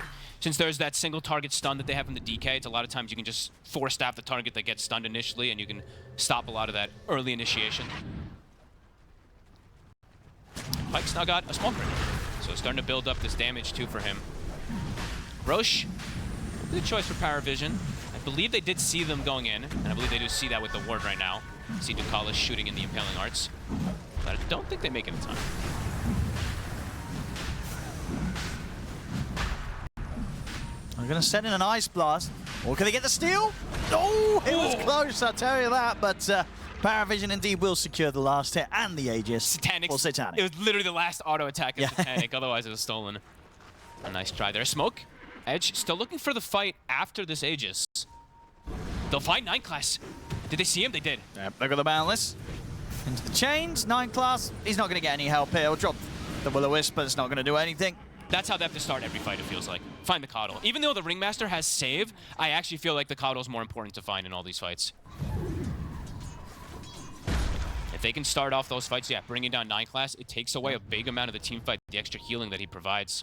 [SPEAKER 3] since there's that single target stun that they have in the DK, it's a lot of times you can just 4-staff the target that gets stunned initially, and you can stop a lot of that early initiation. Pyke's now got a small crit, so starting to build up this damage, too, for him. Roche, good choice for PARIVISION. I believe they did see them going in, and I believe they do see that with the ward right now. See Ducalis shooting in the Impaling Arts, but I don't think they make it in time.
[SPEAKER 1] I'm going to send in an Ice Blast. Or can they get the steal? Oh, it was close, I'll tell you that. But PARIVISION indeed will secure the last hit and the Aegis.
[SPEAKER 3] Satanic.
[SPEAKER 1] For Satanic.
[SPEAKER 3] It was literally the last auto attack of Satanic, otherwise it was stolen. A nice try there. Smoke. Edge still looking for the fight after this Aegis. They'll find 9 class. Did they see him? They did.
[SPEAKER 1] Yep, look at the Boundless. Into the chains, 9 class. He's not going to get any help here. He'll drop the Will-O-Wisp, but it's not going to do anything.
[SPEAKER 3] That's how they have to start every fight, it feels like. Find the Coddle. Even though the Ringmaster has save, I actually feel like the Coddle is more important to find in all these fights. If they can start off those fights, bringing down 9 class, it takes away a big amount of the team fight, the extra healing that he provides.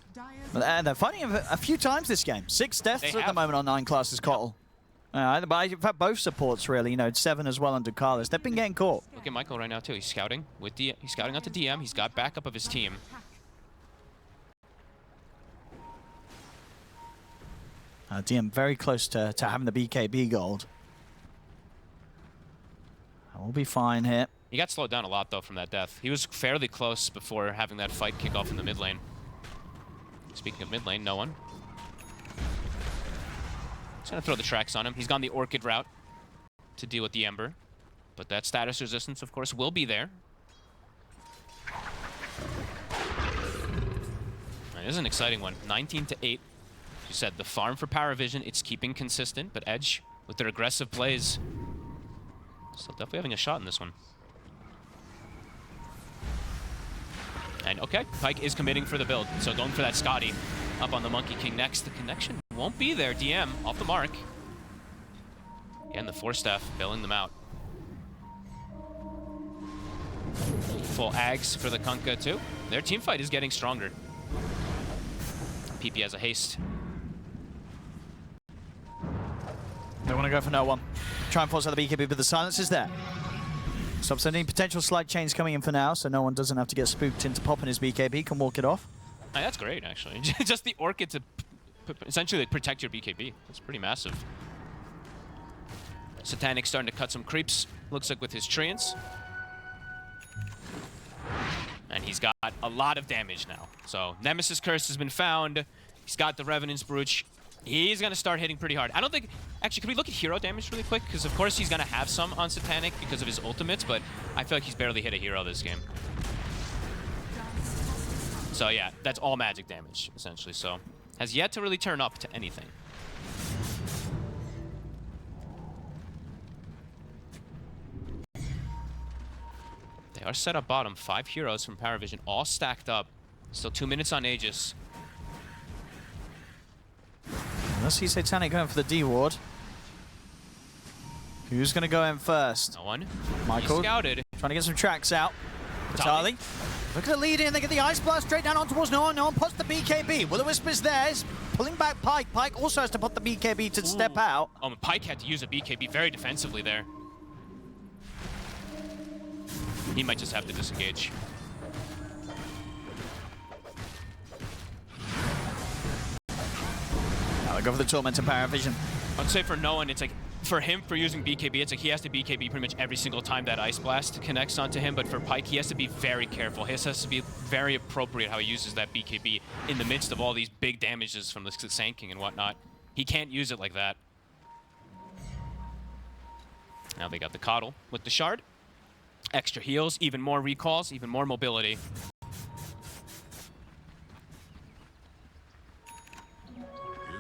[SPEAKER 1] They're fighting him a few times this game. 6 deaths at the moment on 9 classes Cottle. But in fact, both supports really, you know, 7 as well under Ducalis. They've been getting caught.
[SPEAKER 3] Look at Michael right now too. He's scouting with he's scouting out to DM. He's got backup of his team.
[SPEAKER 1] DM very close to having the BKB gold. We'll be fine here.
[SPEAKER 3] He got slowed down a lot though from that death. He was fairly close before having that fight kick off in the mid lane. Speaking of mid lane, no one. Just gonna throw the tracks on him. He's gone the Orchid route to deal with the Ember. But that status resistance, of course, will be there. It is an exciting one. 19 to 8. You said the farm for PARIVISION, it's keeping consistent, but Edge, with their aggressive plays, still definitely having a shot in this one. And okay, Pyke is committing for the build, so going for that Scotty up on the Monkey King next. The connection won't be there. DM off the mark. And the 4-staff bailing them out. Full Ags for the Kunkka too. Their team fight is getting stronger. PP has a haste.
[SPEAKER 1] They want to go for no one. Try and force out the BKB, but the silence is there. Stops any potential slide chains coming in for now, so no one doesn't have to get spooked into popping his BKB, can walk it off.
[SPEAKER 3] Oh, that's great, actually. Just the Orchid to essentially like, protect your BKB. That's pretty massive. Satanic starting to cut some creeps, looks like with his treants. And he's got a lot of damage now. So Nemesis Curse has been found. He's got the Revenant's Brooch. He's going to start hitting pretty hard. I don't think... Actually, can we look at hero damage really quick? Because, of course, he's going to have some on Satanic because of his ultimates, but I feel like he's barely hit a hero this game. So, yeah, that's all magic damage, essentially. So, has yet to really turn up to anything. They are set up bottom. 5 heroes from PARIVISION, all stacked up. Still 2 minutes on Aegis.
[SPEAKER 1] Let's see Satanic going for the D ward. Who's going to go in first?
[SPEAKER 3] No one.
[SPEAKER 1] Michael.
[SPEAKER 3] He's scouted.
[SPEAKER 1] Trying to get some tracks out. Vitali. Look at the lead in. They get the Ice Blast straight down on towards no one. No one puts the BKB. Will-O-Wisp is there. He's pulling back Pyke. Pyke also has to put the BKB to step out.
[SPEAKER 3] Oh, Pyke had to use a BKB very defensively there. He might just have to disengage.
[SPEAKER 1] Now they go for the Torment to PARIVISION.
[SPEAKER 3] I'd say for no one, it's like, for him, for using BKB, it's like he has to BKB pretty much every single time that Ice Blast connects onto him, but for Pyke, he has to be very careful. He has to be very appropriate how he uses that BKB in the midst of all these big damages from the Sanking and whatnot. He can't use it like that. Now they got the Coddle with the Shard. Extra heals, even more recalls, even more mobility.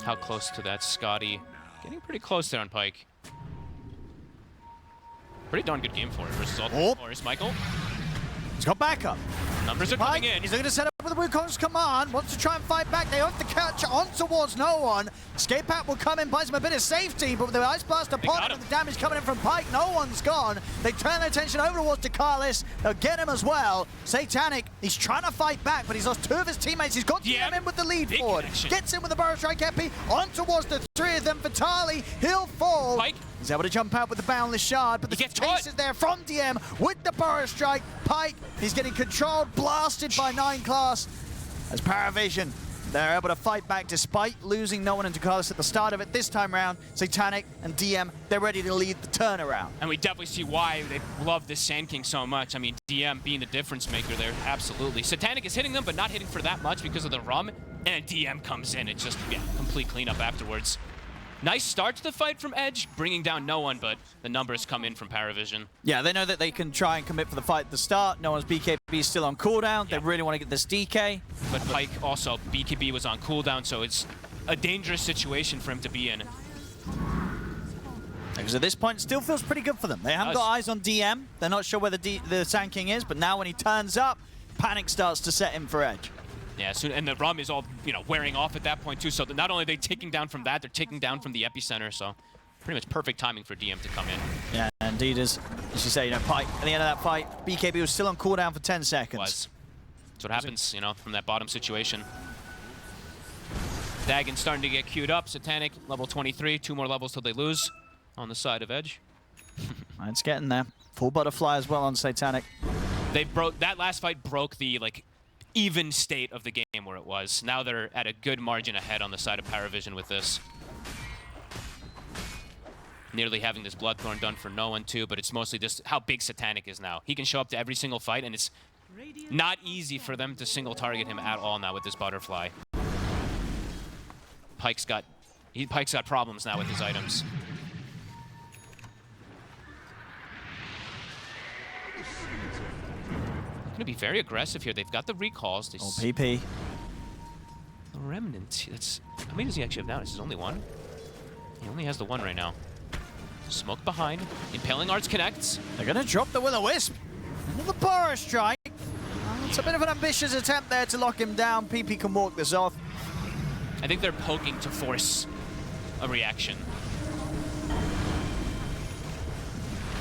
[SPEAKER 3] How close to that, Scotty? Getting pretty close there on Pyke. Pretty darn good game for it versus all the Forest. Michael.
[SPEAKER 1] He's got backup.
[SPEAKER 3] Numbers are
[SPEAKER 1] Pyke,
[SPEAKER 3] coming in.
[SPEAKER 1] He's looking to set up with the Wukong's command. Wants to try and fight back. They have to catch on towards no one. Escape Pack will come in, buys him a bit of safety, but with the Ice Blast upon him and the damage coming in from Pyke, no one's gone. They turn their attention over towards Dakalis. They'll get him as well. Satanic, he's trying to fight back, but he's lost 2 of his teammates. He's got DM in with the lead forward.
[SPEAKER 3] Connection.
[SPEAKER 1] Gets in with the Burrow Strike Epi. On towards the 3 of them. Vitali, he'll fall.
[SPEAKER 3] Pyke.
[SPEAKER 1] He's able to jump out with the Boundless Shard, but the chase is there from DM with the Burrow Strike. Pyke, he's getting controlled, blasted by 9 class. As PARIVISION, they're able to fight back despite losing no one into Dakalis at the start of it. This time around, Satanic and DM, they're ready to lead the turnaround.
[SPEAKER 3] And we definitely see why they love this Sand King so much. I mean, DM being the difference maker there, absolutely. Satanic is hitting them, but not hitting for that much because of the Rum. And DM comes in. It's just, yeah, complete cleanup afterwards. Nice start to the fight from Edge, bringing down no one, but the numbers come in from PARIVISION.
[SPEAKER 1] Yeah, they know that they can try and commit for the fight at the start. No one's BKB is still on cooldown. They really want to get this DK.
[SPEAKER 3] But Pyke also, BKB was on cooldown, so it's a dangerous situation for him to be in.
[SPEAKER 1] Because at this point, it still feels pretty good for them. They haven't got eyes on DM. They're not sure where the Sand King is, but now when he turns up, panic starts to set in for Edge.
[SPEAKER 3] Yeah, and the Rum is all, wearing off at that point too, so not only are they taking down from that, they're taking down from the epicenter, so pretty much perfect timing for DM to come in.
[SPEAKER 1] Yeah, indeed, as you say, Pyke, at the end of that fight, BKB was still on cooldown for 10 seconds.
[SPEAKER 3] Was. That's what happens, from that bottom situation. Dagon starting to get queued up, Satanic, level 23, 2 more levels till they lose on the side of Edge.
[SPEAKER 1] It's getting there. Full butterfly as well on Satanic.
[SPEAKER 3] That last fight broke the, even state of the game where it was. Now they're at a good margin ahead on the side of PARIVISION with this. Nearly having this Bloodthorn done for no one too, but it's mostly just how big Satanic is now. He can show up to every single fight, and it's not easy for them to single target him at all now with this butterfly. Pyke's got problems now with his items. Going to be very aggressive here. They've got the recalls.
[SPEAKER 1] PP.
[SPEAKER 3] The Remnant. How many does he actually have now? This is only 1. He only has the 1 right now. Smoke behind. Impaling Arts connects.
[SPEAKER 1] They're going to drop the Will-O-Wisp. Another Burrow Strike. It's a bit of an ambitious attempt there to lock him down. PP can walk this off.
[SPEAKER 3] I think they're poking to force a reaction.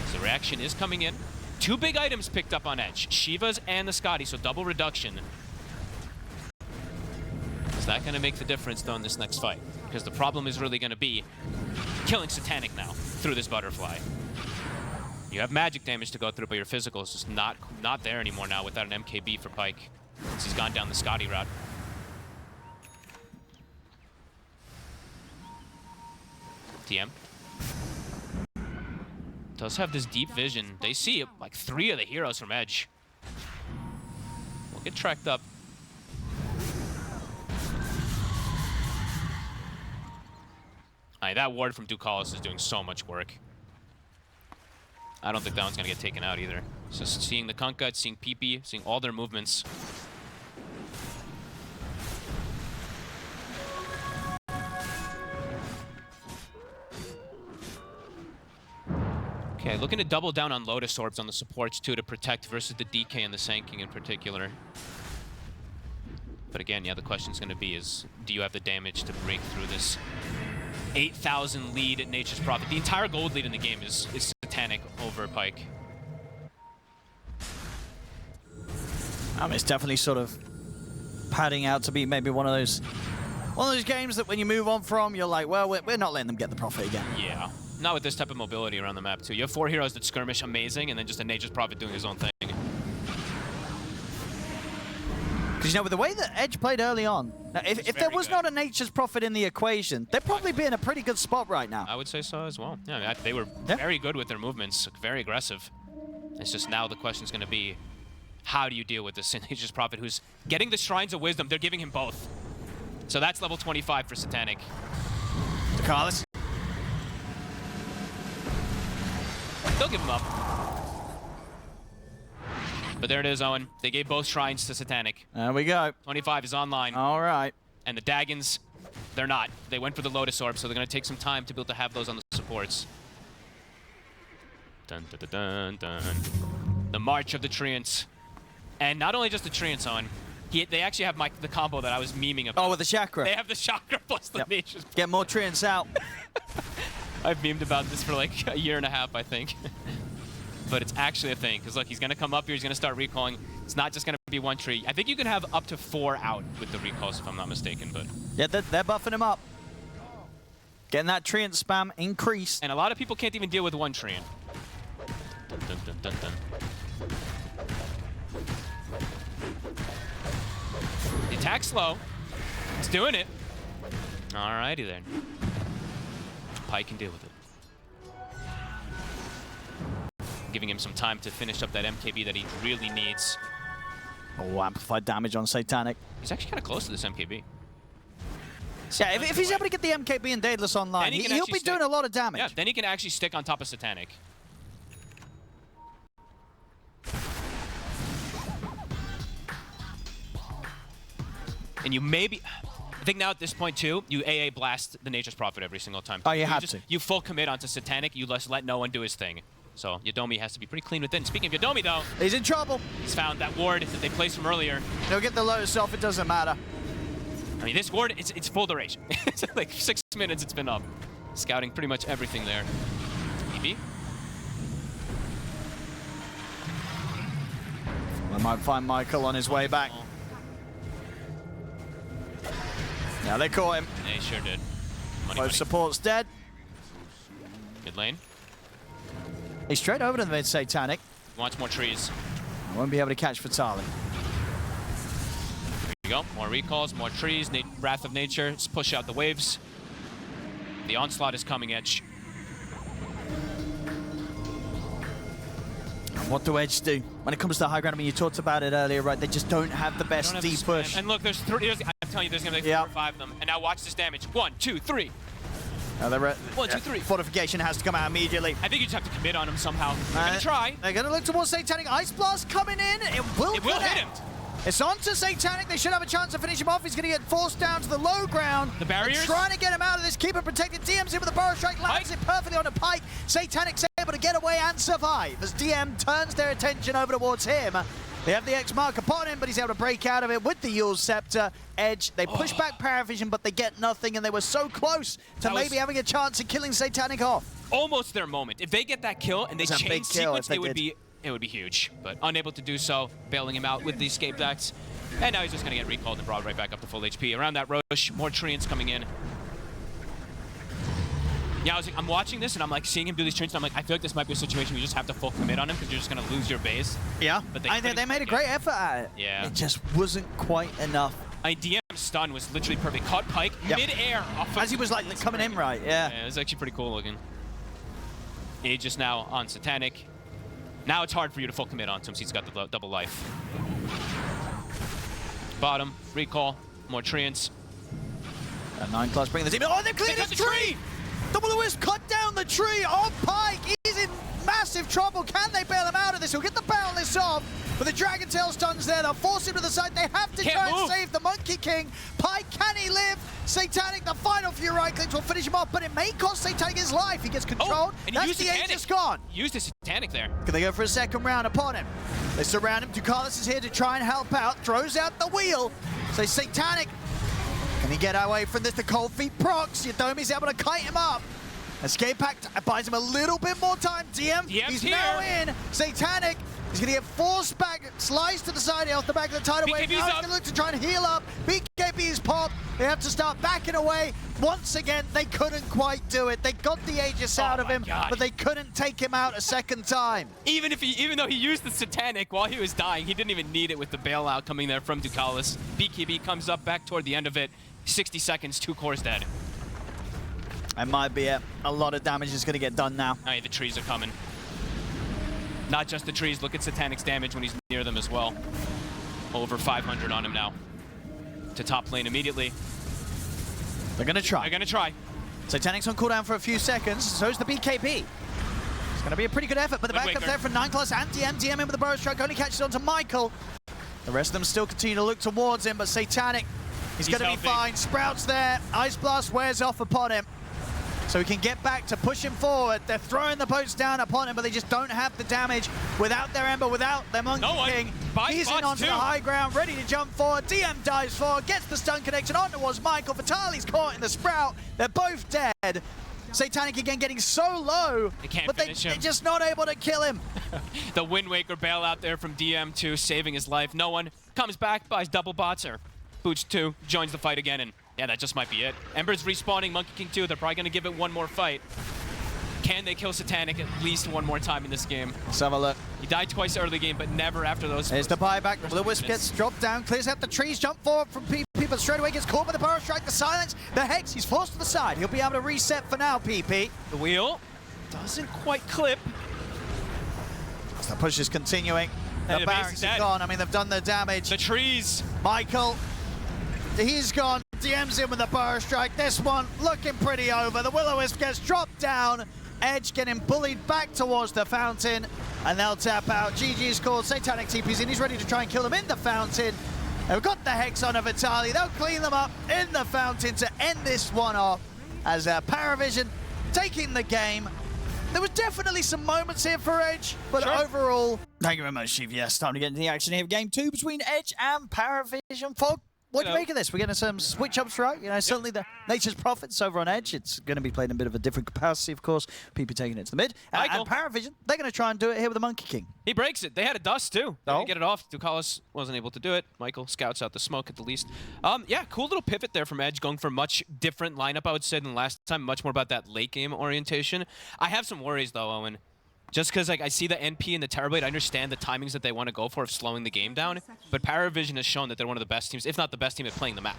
[SPEAKER 3] So the reaction is coming in. 2 big items picked up on Edge. Shiva's and the Scotty, so double reduction. Is that going to make the difference, though, in this next fight? Because the problem is really going to be killing Satanic now through this butterfly. You have magic damage to go through, but your physical is just not there anymore now without an MKB for Pyke, since he's gone down the Scotty route. TM does have this deep vision. They see like 3 of the heroes from Edge. We'll get tracked up. That ward from Ducalis is doing so much work. I don't think that one's going to get taken out either. Just seeing the Kunkka, seeing PP, seeing all their movements. Okay, looking to double down on Lotus Orbs on the supports too to protect versus the DK and the Sanking in particular. But again, yeah, the question's going to be is, do you have the damage to break through this 8,000 lead at Nature's Prophet? The entire gold lead in the game is Satanic over Pyke.
[SPEAKER 1] It's definitely sort of padding out to be maybe one of those games that when you move on from, you're like, well, we're not letting them get the Prophet again.
[SPEAKER 3] Yeah. Not with this type of mobility around the map, too. You have 4 heroes that skirmish amazing, and then just a Nature's Prophet doing his own thing.
[SPEAKER 1] Because, you know, with the way that Edge played early on, if there was not a Nature's Prophet in the equation, they'd probably be in a pretty good spot right now.
[SPEAKER 3] I would say so as well. Yeah, I mean, they were very good with their movements, very aggressive. It's just now the question's going to be, how do you deal with this Nature's Prophet who's getting the Shrines of Wisdom? They're giving him both. So that's level 25 for Satanic.
[SPEAKER 1] Carlos.
[SPEAKER 3] They'll give him up. But there it is, Owen. They gave both Shrines to Satanic.
[SPEAKER 1] There we go.
[SPEAKER 3] 25 is online.
[SPEAKER 1] All right.
[SPEAKER 3] And the Daggons, they're not. They went for the Lotus Orb, so they're going to take some time to be able to have those on the supports. Dun, dun, dun, dun, dun. The March of the Treants. And not only just the Treants, Owen. They actually have the combo that I was memeing about.
[SPEAKER 1] Oh, with the Chakra.
[SPEAKER 3] They have the Chakra plus the Nature's.
[SPEAKER 1] Get more Treants out.
[SPEAKER 3] I've memed about this for like a year and a half, I think. But it's actually a thing, because look, he's going to come up here, he's going to start recalling. It's not just going to be one tree. I think you can have up to 4 out with the recalls, if I'm not mistaken. But
[SPEAKER 1] yeah, they're buffing him up. Getting that Treant spam increased.
[SPEAKER 3] And a lot of people can't even deal with one Treant. Dun, dun, dun, dun, dun. The attack's slow. It's doing it. Alrighty then. Pyke can deal with it. Giving him some time to finish up that MKB that he really needs.
[SPEAKER 1] Oh, amplified damage on Satanic.
[SPEAKER 3] He's actually kind of close to this MKB.
[SPEAKER 1] Yeah, if he's able to get the MKB and Daedalus online, he'll be doing a lot of damage.
[SPEAKER 3] Yeah, then he can actually stick on top of Satanic. And you maybe... I think now at this point, too, you AA blast the Nature's Prophet every single time.
[SPEAKER 1] Oh, you have to.
[SPEAKER 3] You full commit onto Satanic, you just let no one do his thing. So Yodomi has to be pretty clean within. Speaking of Yodomi, though...
[SPEAKER 1] He's in trouble.
[SPEAKER 3] He's found that ward that they placed from earlier.
[SPEAKER 1] He'll get the Lotus off, it doesn't matter.
[SPEAKER 3] I mean, this ward, it's full duration. It's like 6 minutes it's been up. Scouting pretty much everything there. EB.
[SPEAKER 1] We might find Michael on his way back. Now they caught him.
[SPEAKER 3] They sure did.
[SPEAKER 1] Both supports dead.
[SPEAKER 3] Mid lane.
[SPEAKER 1] He's straight over to the mid Satanic.
[SPEAKER 3] Wants more trees.
[SPEAKER 1] Won't be able to catch for Talon.
[SPEAKER 3] Here we go. More recalls, more trees. Wrath of Nature. Let's push out the waves. The onslaught is coming, Edge.
[SPEAKER 1] And what do Edge do when it comes to high ground? I mean, you talked about it earlier, right? They just don't have the best deep push.
[SPEAKER 3] And look, there's 3. I'm telling you, there's going to be like 4 or 5 of them. And now watch this damage. 1, 2, 3. 1, 2, 3.
[SPEAKER 1] Fortification has to come out immediately.
[SPEAKER 3] I think you just have to commit on him somehow. They're going to try.
[SPEAKER 1] They're going to look towards Satanic. Ice Blast coming in. It will
[SPEAKER 3] hit him.
[SPEAKER 1] It's on to Satanic. They should have a chance to finish him off. He's going to get forced down to the low ground.
[SPEAKER 3] The barriers.
[SPEAKER 1] They're trying to get him out of this. Keep him protected. DM's in with a Burrow Strike. Lands it perfectly on a Pyke. Satanic's able to get away and survive as DM turns their attention over towards him. They have the X mark upon him, but he's able to break out of it with the Yule's Scepter. Edge, they push back PARIVISION, but they get nothing, and they were so close to maybe having a chance at killing Satanic off.
[SPEAKER 3] Almost their moment. If they get that kill and they chain sequence, it would be huge. But unable to do so, bailing him out with the escape decks. And now he's just going to get recalled and brought right back up to full HP. Around that Roche, more Treants coming in. Yeah, I'm watching this and I'm like seeing him do these Treants, and I'm like, I feel like this might be a situation where you just have to full commit on him because you're just going to lose your base.
[SPEAKER 1] Yeah,
[SPEAKER 3] but
[SPEAKER 1] they made a great effort at it.
[SPEAKER 3] Yeah.
[SPEAKER 1] It just wasn't quite enough
[SPEAKER 3] DM's stun was literally perfect. Caught Pike mid-air.
[SPEAKER 1] As he was like coming in right, yeah.
[SPEAKER 3] It was actually pretty cool looking. Aegis now on Satanic. Now it's hard for you to full commit onto him since he's got the double life. Bottom, recall, more treants.
[SPEAKER 1] And 9+ bringing the team. Oh, they've cleared his tree! Double-Elimination cut down the tree on Pike. He's in massive trouble. Can they bail him out of this? He'll get the boundless off. But the Dragon Tail stun's there. They'll force him to the side. They have to try and save the Monkey King. Pike, can he live? Satanic, the final few right clicks will finish him off, but it may cost Satanic his life. He gets controlled.
[SPEAKER 3] And
[SPEAKER 1] that's the Aegis gone.
[SPEAKER 3] Used his Satanic there.
[SPEAKER 1] Can they go for a second round upon him? They surround him. Ducalis is here to try and help out. Throws out the wheel. So Satanic, can he get away from this? The cold feet procs. Yodomi's able to kite him up. Escape Pact buys him a little bit more time. DM's he's here. Now in. Satanic, he's going to get forced back, sliced to the side off the back of the tidal wave. Now he's going to look to try and heal up. BKB is popped. They have to start backing away. Once again, they couldn't quite do it. They got the Aegis out of him, but they couldn't take him out a second time.
[SPEAKER 3] Even though he used the Satanic while he was dying, he didn't even need it with the bailout coming there from Ducalis. BKB comes up back toward the end of it. 60 seconds, 2 cores dead.
[SPEAKER 1] That might be it. A lot of damage is going to get done now.
[SPEAKER 3] Hey, the trees are coming. Not just the trees. Look at Satanic's damage when he's near them as well. Over 500 on him now. To top lane immediately.
[SPEAKER 1] They're going to try.
[SPEAKER 3] They're going to try.
[SPEAKER 1] Satanic's on cooldown for a few seconds. So is the BKB. It's going to be a pretty good effort, but the backup there from 9+ and DM. DM in with the burrow strike. Only catches on to Michael. The rest of them still continue to look towards him, but Satanic, he's going to be fine. Sprout's there. Ice Blast wears off upon him. So he can get back to push him forward. They're throwing the boats down upon him, but they just don't have the damage without their Ember, without their Monkey King. He's in onto the high ground, ready to jump forward. DM dives forward, gets the stun connection on towards Michael. Vitali's caught in the Sprout. They're both dead. Satanic again getting so low, but they're just not able to kill him.
[SPEAKER 3] The Wind Waker bailout there from DM2, saving his life. No one comes back, buys double bots, or Boots 2 joins the fight again, and yeah, that just might be it. Ember's respawning, Monkey King 2. They're probably going to give it one more fight. Can they kill Satanic at least one more time in this game?
[SPEAKER 1] Let's have a look.
[SPEAKER 3] He died twice early game, but never after those.
[SPEAKER 1] There's the buyback. The Wisp gets dropped down, clears out the trees, jump forward from people straight away, gets caught by the burrow strike, the silence, the Hex. He's forced to the side. He'll be able to reset for now, PP.
[SPEAKER 3] The wheel doesn't quite clip.
[SPEAKER 1] The push is continuing. The barracks are gone. I mean, they've done their damage.
[SPEAKER 3] The trees.
[SPEAKER 1] Michael, he's gone. DM's in with the burrow strike. This one looking pretty over. The Will-O-Wisp gets dropped down. Edge getting bullied back towards the fountain, and they'll tap out. GG's called. Satanic TP's in. He's ready to try and kill them in the fountain. They've got the Hex on Vitali. They'll clean them up in the fountain to end this one off as PARIVISION taking the game. There was definitely some moments here for Edge, but overall... Thank you very much, Chief. Yes, time to get into the action here. Game 2 between Edge and PARIVISION. Fog, what do you make of this? We're getting some switch-ups, right? You know, certainly the Nature's Prophets over on Edge. It's going to be played in a bit of a different capacity, of course. PP taking it to the mid. And PARIVISION, they're going to try and do it here with the Monkey King.
[SPEAKER 3] He breaks it. They had a dust, too. They didn't get it off. Ducalis wasn't able to do it. Michael scouts out the smoke at the least. Yeah, cool little pivot there from Edge, going for a much different lineup, I would say, than last time. Much more about that late-game orientation. I have some worries, though, Owen. Just because I see the NP and the Terrorblade, I understand the timings that they want to go for of slowing the game down, but PARIVISION has shown that they're one of the best teams, if not the best team at playing the map.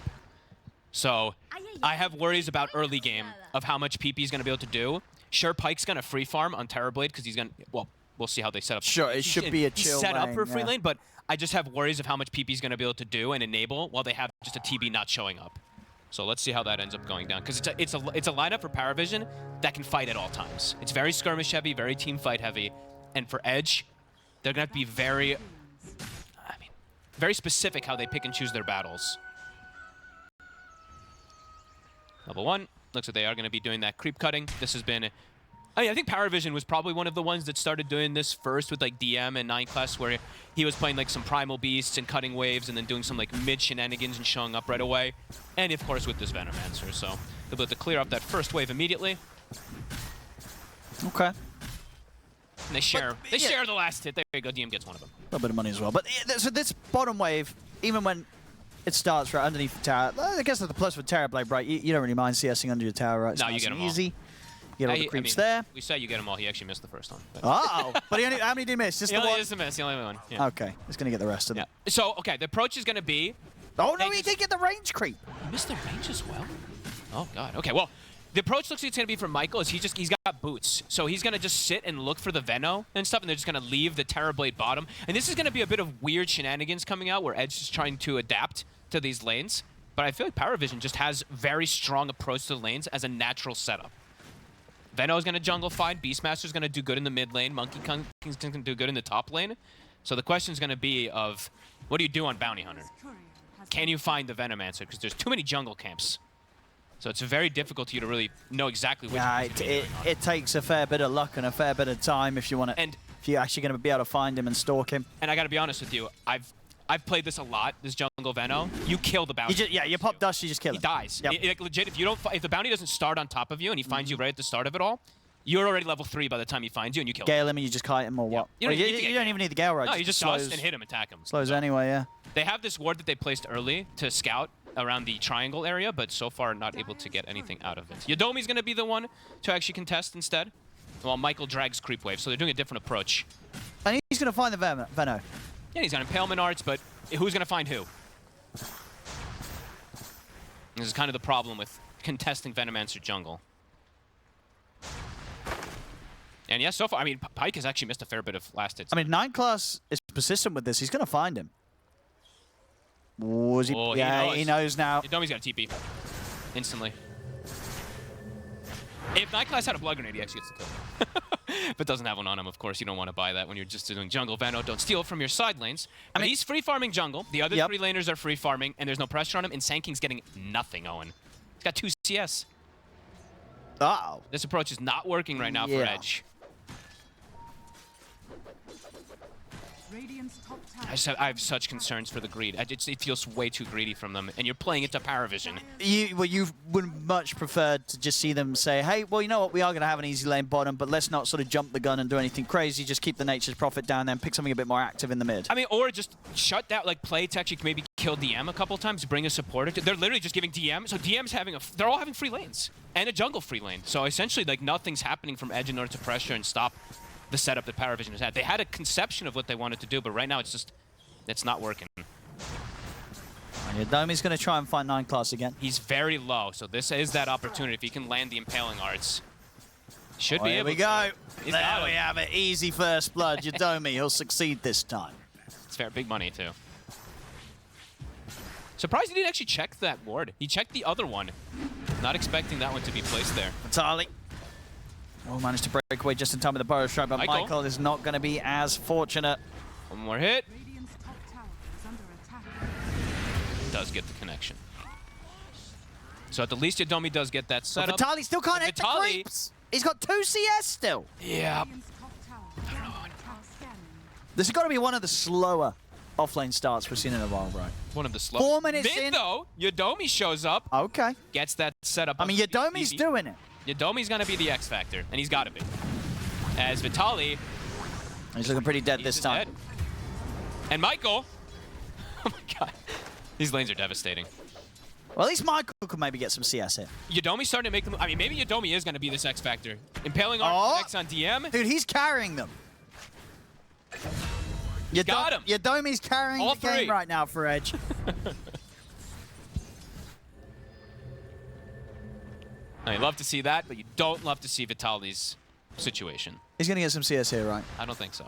[SPEAKER 3] So I have worries about early game of how much PP is going to be able to do. Sure, Pike's going to free farm on Terrorblade because he's going to, well, we'll see how they set up.
[SPEAKER 1] Sure, it should be a chill
[SPEAKER 3] set up for a free lane, but I just have worries of how much PP is going to be able to do and enable while they have just a TB not showing up. So let's see how that ends up going down, because it's a lineup for PARIVISION that can fight at all times. It's very skirmish heavy, very team fight heavy, and for Edge, they're gonna have to be very specific how they pick and choose their battles. Level 1 looks like they are gonna be doing that creep cutting. This has been, I think PARIVISION was probably one of the ones that started doing this first with like DM and 9 where he was playing like some Primal Beasts and cutting waves and then doing some like mid shenanigans and showing up right away. And of course with this Venomancer, so they'll be able to clear up that first wave immediately.
[SPEAKER 1] Okay.
[SPEAKER 3] And they share the last hit. There you go, DM gets one of them.
[SPEAKER 1] A little bit of money as well. But so this bottom wave, even when it starts right underneath the tower, I guess that's the plus with Terrorblade, right? You don't really mind CSing under your tower, right? It's
[SPEAKER 3] no, you get them
[SPEAKER 1] easy. You get all the creeps there.
[SPEAKER 3] We said you get them all. He actually missed the first one.
[SPEAKER 1] Oh, but how many did he miss? Just the one?
[SPEAKER 3] Just a miss. The only one. Yeah.
[SPEAKER 1] Okay, he's going to get the rest of them.
[SPEAKER 3] So, okay, the approach is going to be
[SPEAKER 1] Oh, no, he did get the range creep.
[SPEAKER 3] He missed the range as well? Oh, God. Okay, well, the approach looks like it's going to be for Michael is he's got boots. So he's going to just sit and look for the Veno and stuff, and they're just going to leave the Terrorblade bottom. And this is going to be a bit of weird shenanigans coming out where Edge is trying to adapt to these lanes. But I feel like PARIVISION just has very strong approach to the lanes as a natural setup. Veno is going to jungle fine. Beastmaster is going to do good in the mid lane. Monkey King's going to do good in the top lane. So the question is going to be of, what do you do on Bounty Hunter? Can you find the Venomancer? Because there's too many jungle camps. So it's very difficult for you to really know exactly which
[SPEAKER 1] it takes a fair bit of luck and a fair bit of time if you want to. And if you're actually going to be able to find him and stalk him.
[SPEAKER 3] And I got to be honest with you, I've played this a lot. This jungle Veno, you kill the bounty.
[SPEAKER 1] You pop dust, you just kill him.
[SPEAKER 3] He dies.
[SPEAKER 1] Yep.
[SPEAKER 3] Like legit, if the bounty doesn't start on top of you and he finds you right at the start of it all, you're already level 3 by the time he finds you and you kill him.
[SPEAKER 1] Gale him and you just kite him or what?
[SPEAKER 3] You
[SPEAKER 1] don't even need the Gale Ride.
[SPEAKER 3] No, you just dust and hit him, attack him.
[SPEAKER 1] Slows anyway, yeah.
[SPEAKER 3] They have this ward that they placed early to scout around the triangle area, but so far not able to get anything out of it. Yodomi's going to be the one to actually contest instead, while Michael drags creep wave, so they're doing a different approach.
[SPEAKER 1] And he's going to find the Veno.
[SPEAKER 3] Yeah, he's got impalement arts, but who's going to find who? This is kind of the problem with contesting Venomancer jungle. And yeah, so far, I mean, Pyke has actually missed a fair bit of last hits.
[SPEAKER 1] I mean, 9 class is persistent with this. He's going to find him. Was he?
[SPEAKER 3] Oh,
[SPEAKER 1] yeah, he knows now.
[SPEAKER 3] Yodomi's got a TP. Instantly. If 9 class had a blood grenade, he actually gets the kill. But doesn't have one on him, of course. You don't want to buy that when you're just doing jungle. Veno, don't steal it from your side lanes. I mean, he's free farming jungle. The other 3 laners are free farming, and there's no pressure on him. And Sanking's getting nothing, Owen. He's got 2 CS.
[SPEAKER 1] Uh-oh.
[SPEAKER 3] This approach is not working right now for Edge. I have such concerns for the greed. It feels way too greedy from them, and you're playing it to PARIVISION.
[SPEAKER 1] You would much prefer to just see them say, hey, well, you know what, we are going to have an easy lane bottom, but let's not sort of jump the gun and do anything crazy. Just keep the Nature's Prophet down there and pick something a bit more active in the mid.
[SPEAKER 3] I mean, or just shut down, like play to actually maybe kill DM a couple times, bring a supporter. They're literally just giving DM. So DM's having they're all having free lanes and a jungle free lane. So essentially, like nothing's happening from Edge in order to pressure and stop the setup that PARIVISION has had. They had a conception of what they wanted to do, but right now it's not working.
[SPEAKER 1] Yodomi's going to try and find 9 class again.
[SPEAKER 3] He's very low, so this is that opportunity. If he can land the impaling arts, should be able to.
[SPEAKER 1] Here we go. There we have it. Easy first blood. Yodomi, he'll succeed this time.
[SPEAKER 3] It's fair. Big money, too. Surprised he didn't actually check that ward. He checked the other one. Not expecting that one to be placed there.
[SPEAKER 1] Vitali. Oh, managed to break away just in time with the Burrow Strike, but Michael is not going to be as fortunate.
[SPEAKER 3] One more hit. Does get the connection. So at the least Yodomi does get that setup.
[SPEAKER 1] Vitali still can't hit the creeps. He's got 2 CS still.
[SPEAKER 3] Yeah.
[SPEAKER 1] This has got to be one of the slower offlane starts we've seen in a while, right?
[SPEAKER 3] One of the slow.
[SPEAKER 1] 4 minutes
[SPEAKER 3] in.
[SPEAKER 1] in.
[SPEAKER 3] Though, Yodomi shows up.
[SPEAKER 1] Okay.
[SPEAKER 3] Gets that setup.
[SPEAKER 1] I mean, Yodomi's doing it.
[SPEAKER 3] Yodomi's going to be the X factor, and he's got to be. As Vitali...
[SPEAKER 1] He's looking pretty dead this time.
[SPEAKER 3] Dead. And Michael... Oh my god. These lanes are devastating.
[SPEAKER 1] Well, at least Michael could maybe get some CS here.
[SPEAKER 3] Yodomi's starting to make them... I mean, maybe Yodomi is going to be this X factor. Impaling Arm connects on DM.
[SPEAKER 1] Dude, he's carrying them.
[SPEAKER 3] Got him.
[SPEAKER 1] Yodomi's carrying
[SPEAKER 3] all
[SPEAKER 1] the
[SPEAKER 3] 3
[SPEAKER 1] game right now for Edge.
[SPEAKER 3] I love to see that, but you don't love to see Vitali's situation.
[SPEAKER 1] He's going to get some CS here, right?
[SPEAKER 3] I don't think so.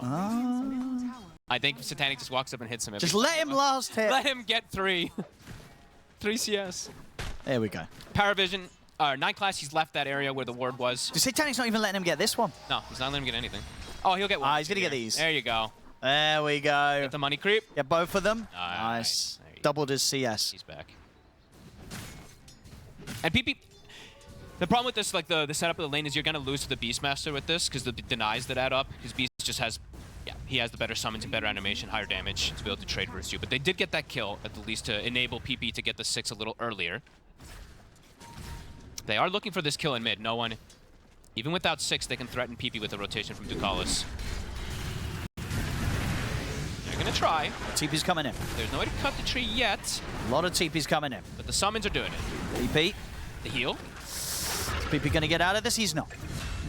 [SPEAKER 3] I think Satanic just walks up and hits him.
[SPEAKER 1] Just let him last hit.
[SPEAKER 3] Let him get 3. 3 CS.
[SPEAKER 1] There we go.
[SPEAKER 3] PARIVISION, 9 class, he's left that area where the ward was.
[SPEAKER 1] Satanic's not even letting him get this one.
[SPEAKER 3] No, he's not letting him get anything. Oh, he'll get 1.
[SPEAKER 1] He's going to get these.
[SPEAKER 3] There you go.
[SPEAKER 1] There we go.
[SPEAKER 3] Get the money creep.
[SPEAKER 1] Get both of them.
[SPEAKER 3] Nice.
[SPEAKER 1] Doubled his CS.
[SPEAKER 3] He's back. And PP... The problem with this, like the setup of the lane, is you're going to lose to the Beastmaster with this because the denies that add up. Because Beast just has, he has the better summons and better animation, higher damage to be able to trade versus you. But they did get that kill, at the least to enable PP to get the 6 a little earlier. They are looking for this kill in mid. No one, even without 6, they can threaten PP with a rotation from Ducalis. They're going to try.
[SPEAKER 1] TP's coming in.
[SPEAKER 3] There's no way to cut the tree yet.
[SPEAKER 1] A lot of TP's coming in.
[SPEAKER 3] But the summons are doing it.
[SPEAKER 1] TP.
[SPEAKER 3] The heal.
[SPEAKER 1] Is PP going to get out of this? He's not.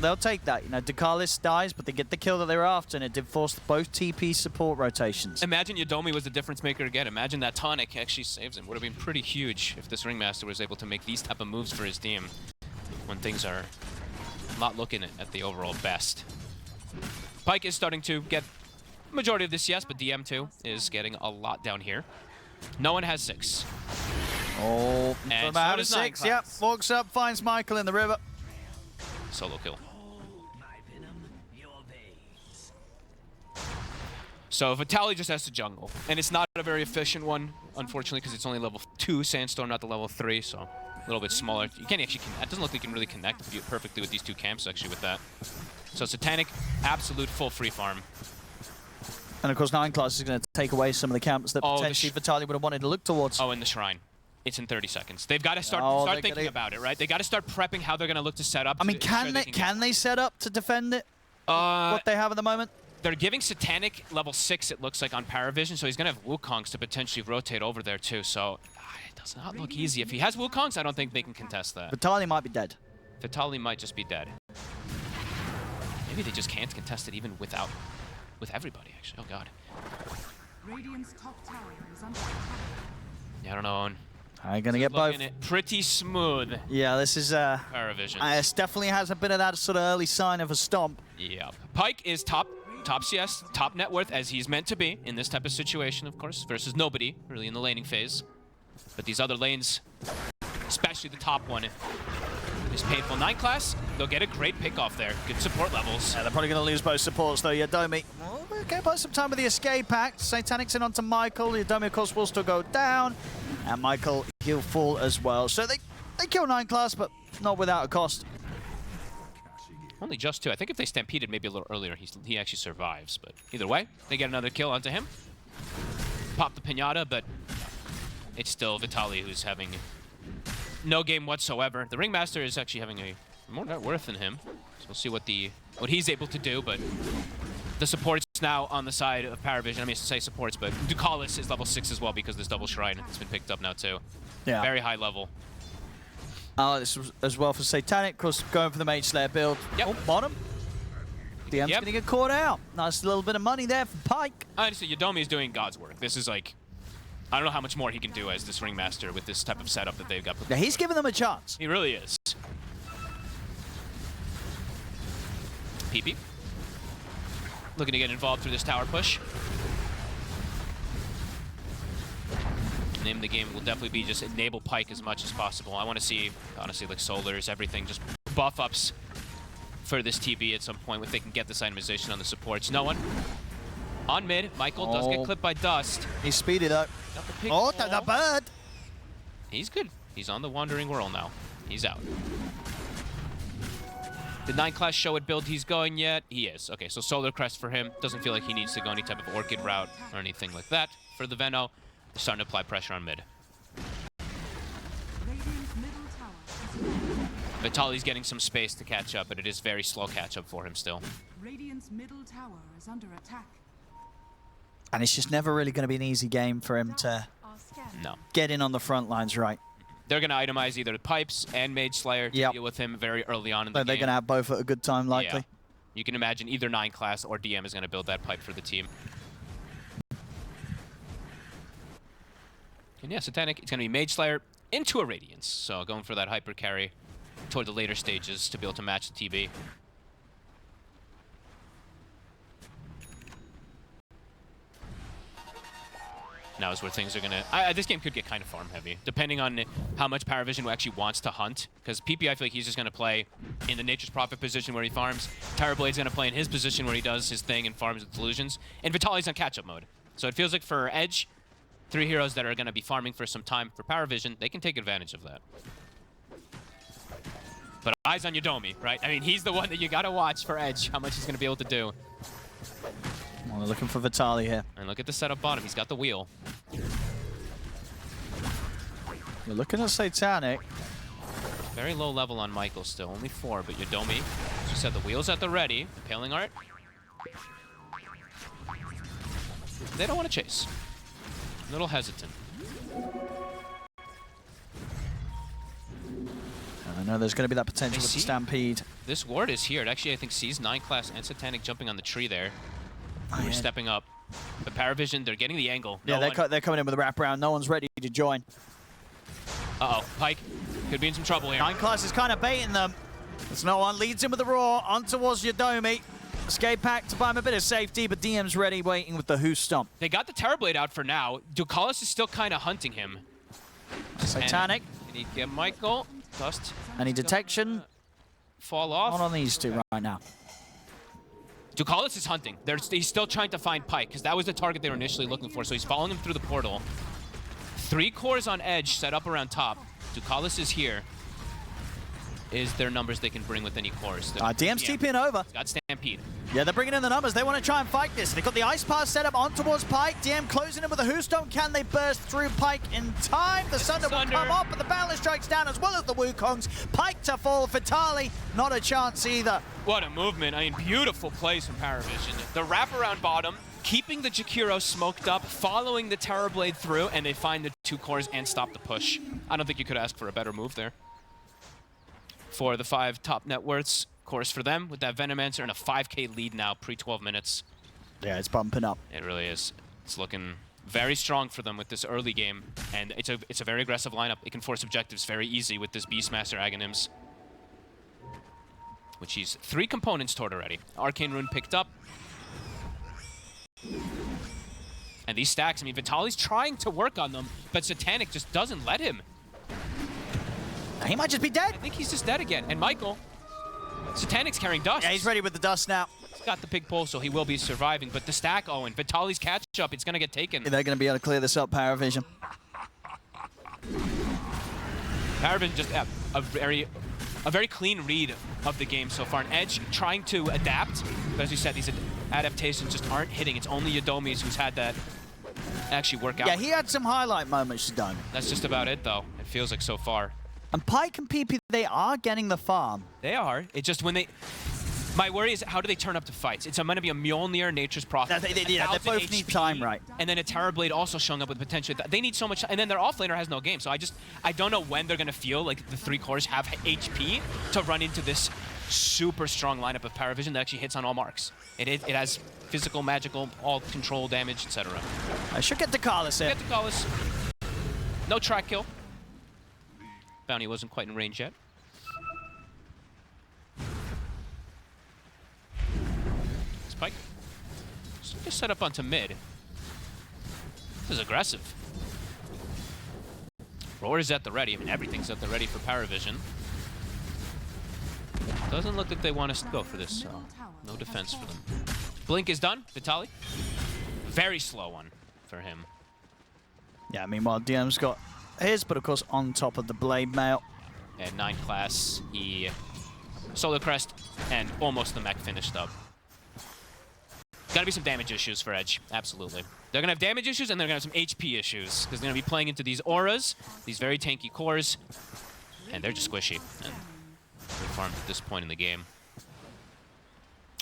[SPEAKER 1] they'll take that. You know, Dakalis dies, but they get the kill that they were after, and it did force both TP support rotations.
[SPEAKER 3] Imagine Yodomi was the difference maker again. Imagine that tonic actually saves him. Would have been pretty huge if this Ringmaster was able to make these type of moves for his team when things are not looking at the overall best. Pyke is starting to get majority of this, yes, but DM2 is getting a lot down here. No one has 6.
[SPEAKER 1] Oh,
[SPEAKER 3] and
[SPEAKER 1] from out
[SPEAKER 3] so
[SPEAKER 1] of
[SPEAKER 3] does
[SPEAKER 1] 6,
[SPEAKER 3] Nigma.
[SPEAKER 1] yep. Walks up, finds Michael in the river.
[SPEAKER 3] Solo kill. So Vitaly just has to jungle, and it's not a very efficient one, unfortunately, because it's only level 2 Sandstorm, not the level 3, so a little bit smaller. You can't actually, it doesn't look like you can really connect perfectly with these 2 camps, actually, with that. So Satanic, absolute full free farm.
[SPEAKER 1] And of course, 9 class is going to take away some of the camps that
[SPEAKER 3] Oh,
[SPEAKER 1] potentially Vitaly would have wanted to look towards.
[SPEAKER 3] Oh, and the Shrine. It's in 30 seconds. They've got to start thinking about it, right? They got to start prepping how they're going to look to set up.
[SPEAKER 1] I mean, can they set up to defend it? What they have at the moment?
[SPEAKER 3] They're giving Satanic level 6, it looks like, on Paravision, so he's going to have Wukongs to potentially rotate over there, too. So it does not look easy. If he has Wukongs, I don't think they can contest that.
[SPEAKER 1] Vitaly might be dead.
[SPEAKER 3] Vitaly might just be dead. Maybe they just can't contest it even with everybody, actually. Oh, God.
[SPEAKER 4] Radiant's top tower is under attack.
[SPEAKER 3] Yeah, I don't know.
[SPEAKER 1] I'm going to get both.
[SPEAKER 3] Pretty smooth.
[SPEAKER 1] Yeah, this is...
[SPEAKER 3] Paravision.
[SPEAKER 1] It definitely has a bit of that sort of early sign of a stomp.
[SPEAKER 3] Yep. Pyke is top CS, top net worth, as he's meant to be in this type of situation, of course, versus nobody, really, in the laning phase. But these other lanes, especially the top one, is painful. 9 class, they'll get a great pick off there. Good support levels.
[SPEAKER 1] Yeah, they're probably going to lose both supports, though. Yodomi, okay, buy some time with the escape act. Satanic's in onto Michael. Yodomi, of course, will still go down. And Michael, he'll fall as well. So they kill 9 class, but not without a cost.
[SPEAKER 3] Only just 2. I think if they stampeded maybe a little earlier, he actually survives. But either way, they get another kill onto him. Pop the pinata, but it's still Vitaly who's having no game whatsoever. The Ringmaster is actually having a more net worth than him. So we'll see what he's able to do, but the supports now on the side of Paravision. I mean, to say supports, but Dakalis is level 6 as well because this double shrine has been picked up now too.
[SPEAKER 1] Yeah.
[SPEAKER 3] Very high level.
[SPEAKER 1] This was as well for Satanic, of course, going for the Mage Slayer build.
[SPEAKER 3] Yep.
[SPEAKER 1] Oh, bottom. DM's going to get caught out. Nice little bit of money there for Pyke.
[SPEAKER 3] Honestly, Yodomi is doing God's work. This is like, I don't know how much more he can do as this Ringmaster with this type of setup that they've got.
[SPEAKER 1] Yeah, he's giving them a chance.
[SPEAKER 3] He really is. PP. Looking to get involved through this tower push. Name of the game will definitely be just enable Pyke as much as possible. I want to see, honestly, like Solars, everything, just buff ups for this TB at some point if they can get this itemization on the supports. No one. On mid, Michael does get clipped by Dust.
[SPEAKER 1] He's speedy though. Oh, the bird.
[SPEAKER 3] He's good. He's on the Wandering Whirl now. He's out. Did 9 class show what build he's going yet? He is. Okay, so Solar Crest for him. Doesn't feel like he needs to go any type of Orchid route or anything like that. For the Veno, they're starting to apply pressure on mid.
[SPEAKER 4] Radiant's middle tower is
[SPEAKER 3] Vitaly's getting some space to catch up, but it is very slow catch up for him still.
[SPEAKER 4] Radiant's middle tower is under attack.
[SPEAKER 1] And it's just never really going to be an easy game for him to
[SPEAKER 3] No.
[SPEAKER 1] get in on the front lines right.
[SPEAKER 3] They're going to itemize either the Pipes and Mage Slayer to deal with him very early on in the game.
[SPEAKER 1] They're going to have both at a good time, likely.
[SPEAKER 3] Yeah. You can imagine either 9 class or DM is going to build that pipe for the team. And yeah, Satanic, it's going to be Mage Slayer into a Radiance. So going for that hyper carry toward the later stages to be able to match the TB. Now is where things are going to... this game could get kind of farm heavy, depending on how much Paravision actually wants to hunt. Because PP, I feel like he's just going to play in the Nature's Prophet position where he farms. Terrorblade's going to play in his position where he does his thing and farms with Delusions. And Vitaly's on catch-up mode. So it feels like for Edge, 3 heroes that are going to be farming for some time for Paravision, they can take advantage of that. But eyes on Yodomi, right? I mean, he's the one that you got to watch for Edge, how much he's going to be able to do.
[SPEAKER 1] Well, they're looking for Vitaly here.
[SPEAKER 3] And look at the setup bottom. He's got the wheel.
[SPEAKER 1] You're looking at Satanic.
[SPEAKER 3] Very low level on Michael still. Only 4, but Yodomi, as you said, the wheel's at the ready. Impaling Art. They don't want to chase. A little hesitant.
[SPEAKER 1] know there's going to be that potential with the Stampede.
[SPEAKER 3] This ward is here. It actually, I think, sees 9 class and Satanic jumping on the tree there. We're stepping up. But PARIVISION, they're getting the angle.
[SPEAKER 1] Yeah, they're coming in with a wraparound. No one's ready to join.
[SPEAKER 3] Uh-oh, Pyke could be in some trouble here.
[SPEAKER 1] 9 class is kind of baiting them. There's no one. Leads him with the Roar on towards Yodomi. Escape pack to buy him a bit of safety, but DM's ready, waiting with the Who Stomp.
[SPEAKER 3] They got the Terrorblade out for now. Ducalis is still kind of hunting him.
[SPEAKER 1] Satanic.
[SPEAKER 3] You need to get Michael. Dust.
[SPEAKER 1] Any detection?
[SPEAKER 3] Fall off.
[SPEAKER 1] Not on these two right now.
[SPEAKER 3] Ducalis is hunting. He's still trying to find Pyke, because that was the target they were initially looking for, so he's following him through the portal. 3 cores on edge set up around top. Ducalis is here. Is there numbers they can bring with any cores?
[SPEAKER 1] DM's TPing over.
[SPEAKER 3] He's got Stampede.
[SPEAKER 1] Yeah, they're bringing in the numbers. They want to try and fight this. They've got the Ice Pass set up on towards Pyke. DM closing in with a Who Stomp. Can they burst through Pyke in time? The Sunder will come up, but the Balance strikes down as well as the Wukongs. Pyke to fall. Vitali, not a chance either.
[SPEAKER 3] What a movement. I mean, beautiful plays from PARIVISION. The wraparound bottom, keeping the Jakiro smoked up, following the Terrorblade through, and they find the 2 cores and stop the push. I don't think you could ask for a better move there. For the 5 top net worths, of course, for them, with that Venomancer and a 5K lead now, pre-12 minutes.
[SPEAKER 1] Yeah, it's bumping up.
[SPEAKER 3] It really is. It's looking very strong for them with this early game, and it's a very aggressive lineup. It can force objectives very easy with this Beastmaster Aghanims, which he's 3 components toward already. Arcane Rune picked up. And these stacks, I mean, Vitali's trying to work on them, but Satanic just doesn't let him.
[SPEAKER 1] He might just be dead.
[SPEAKER 3] I think he's just dead again. And Michael, Satanic's carrying dust.
[SPEAKER 1] Yeah, he's ready with the dust now.
[SPEAKER 3] He's got the big pull, so he will be surviving. But the stack, Owen, Vitali's catch-up, it's going to get taken.
[SPEAKER 1] They're going to be able to clear this up, PARIVISION.
[SPEAKER 3] PARIVISION just a very clean read of the game so far. And Edge trying to adapt, but as you said, these adaptations just aren't hitting. It's only Yodomi's who's had that actually work out.
[SPEAKER 1] Yeah, he had some highlight moments, Yodomi.
[SPEAKER 3] That's just about it, though. It feels like so far.
[SPEAKER 1] And Pyke and PP, they are getting the farm.
[SPEAKER 3] They are. It's just when they... My worry is, how do they turn up to fights? It's going to be a Mjolnir, Nature's Prophet.
[SPEAKER 1] They both need time, right?
[SPEAKER 3] And then a Terrorblade also showing up with potential. They need so much... And then their offlaner has no game. So I don't know when they're going to feel like the 3 cores have HP to run into this super strong lineup of PARIVISION that actually hits on all marks. It has physical, magical, all control damage, etc.
[SPEAKER 1] I should get Ducalis here.
[SPEAKER 3] Get Ducalis. No track kill. Bounty wasn't quite in range yet. Spike. Just set up onto mid. This is aggressive. Roar is at the ready. I mean, everything's at the ready for PARIVISION. Doesn't look like they want us to go for this, so no defense for them. Blink is done. Vitali. Very slow one for him.
[SPEAKER 1] Yeah, meanwhile, DM's got his, but of course on top of the Blade Mail.
[SPEAKER 3] At 9 class, he Solar Crest and almost the mech finished up. Gotta be some damage issues for Edge, absolutely. They're gonna have damage issues and they're gonna have some HP issues because they're gonna be playing into these auras, these very tanky cores, and they're just squishy and they're farmed at this point in the game.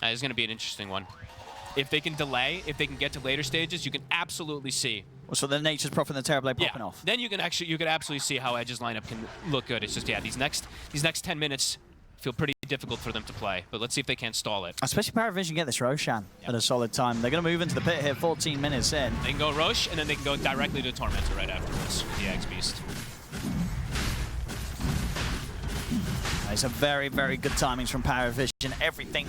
[SPEAKER 3] It's gonna be an interesting one. If they can delay, if they can get to later stages, you can absolutely see.
[SPEAKER 1] Well, so the Nature's Prophet and the Terrorblade popping off.
[SPEAKER 3] Then you could absolutely see how Edge's lineup can look good. It's just, yeah, these next 10 minutes feel pretty difficult for them to play, but let's see if they can't stall it.
[SPEAKER 1] Especially PARIVISION get this Roshan at a solid time. They're going to move into the pit here, 14 minutes in.
[SPEAKER 3] They can go Rosh, and then they can go directly to Tormentor right afterwards with the X-Beast.
[SPEAKER 1] It's a very, very good timings from PARIVISION. Everything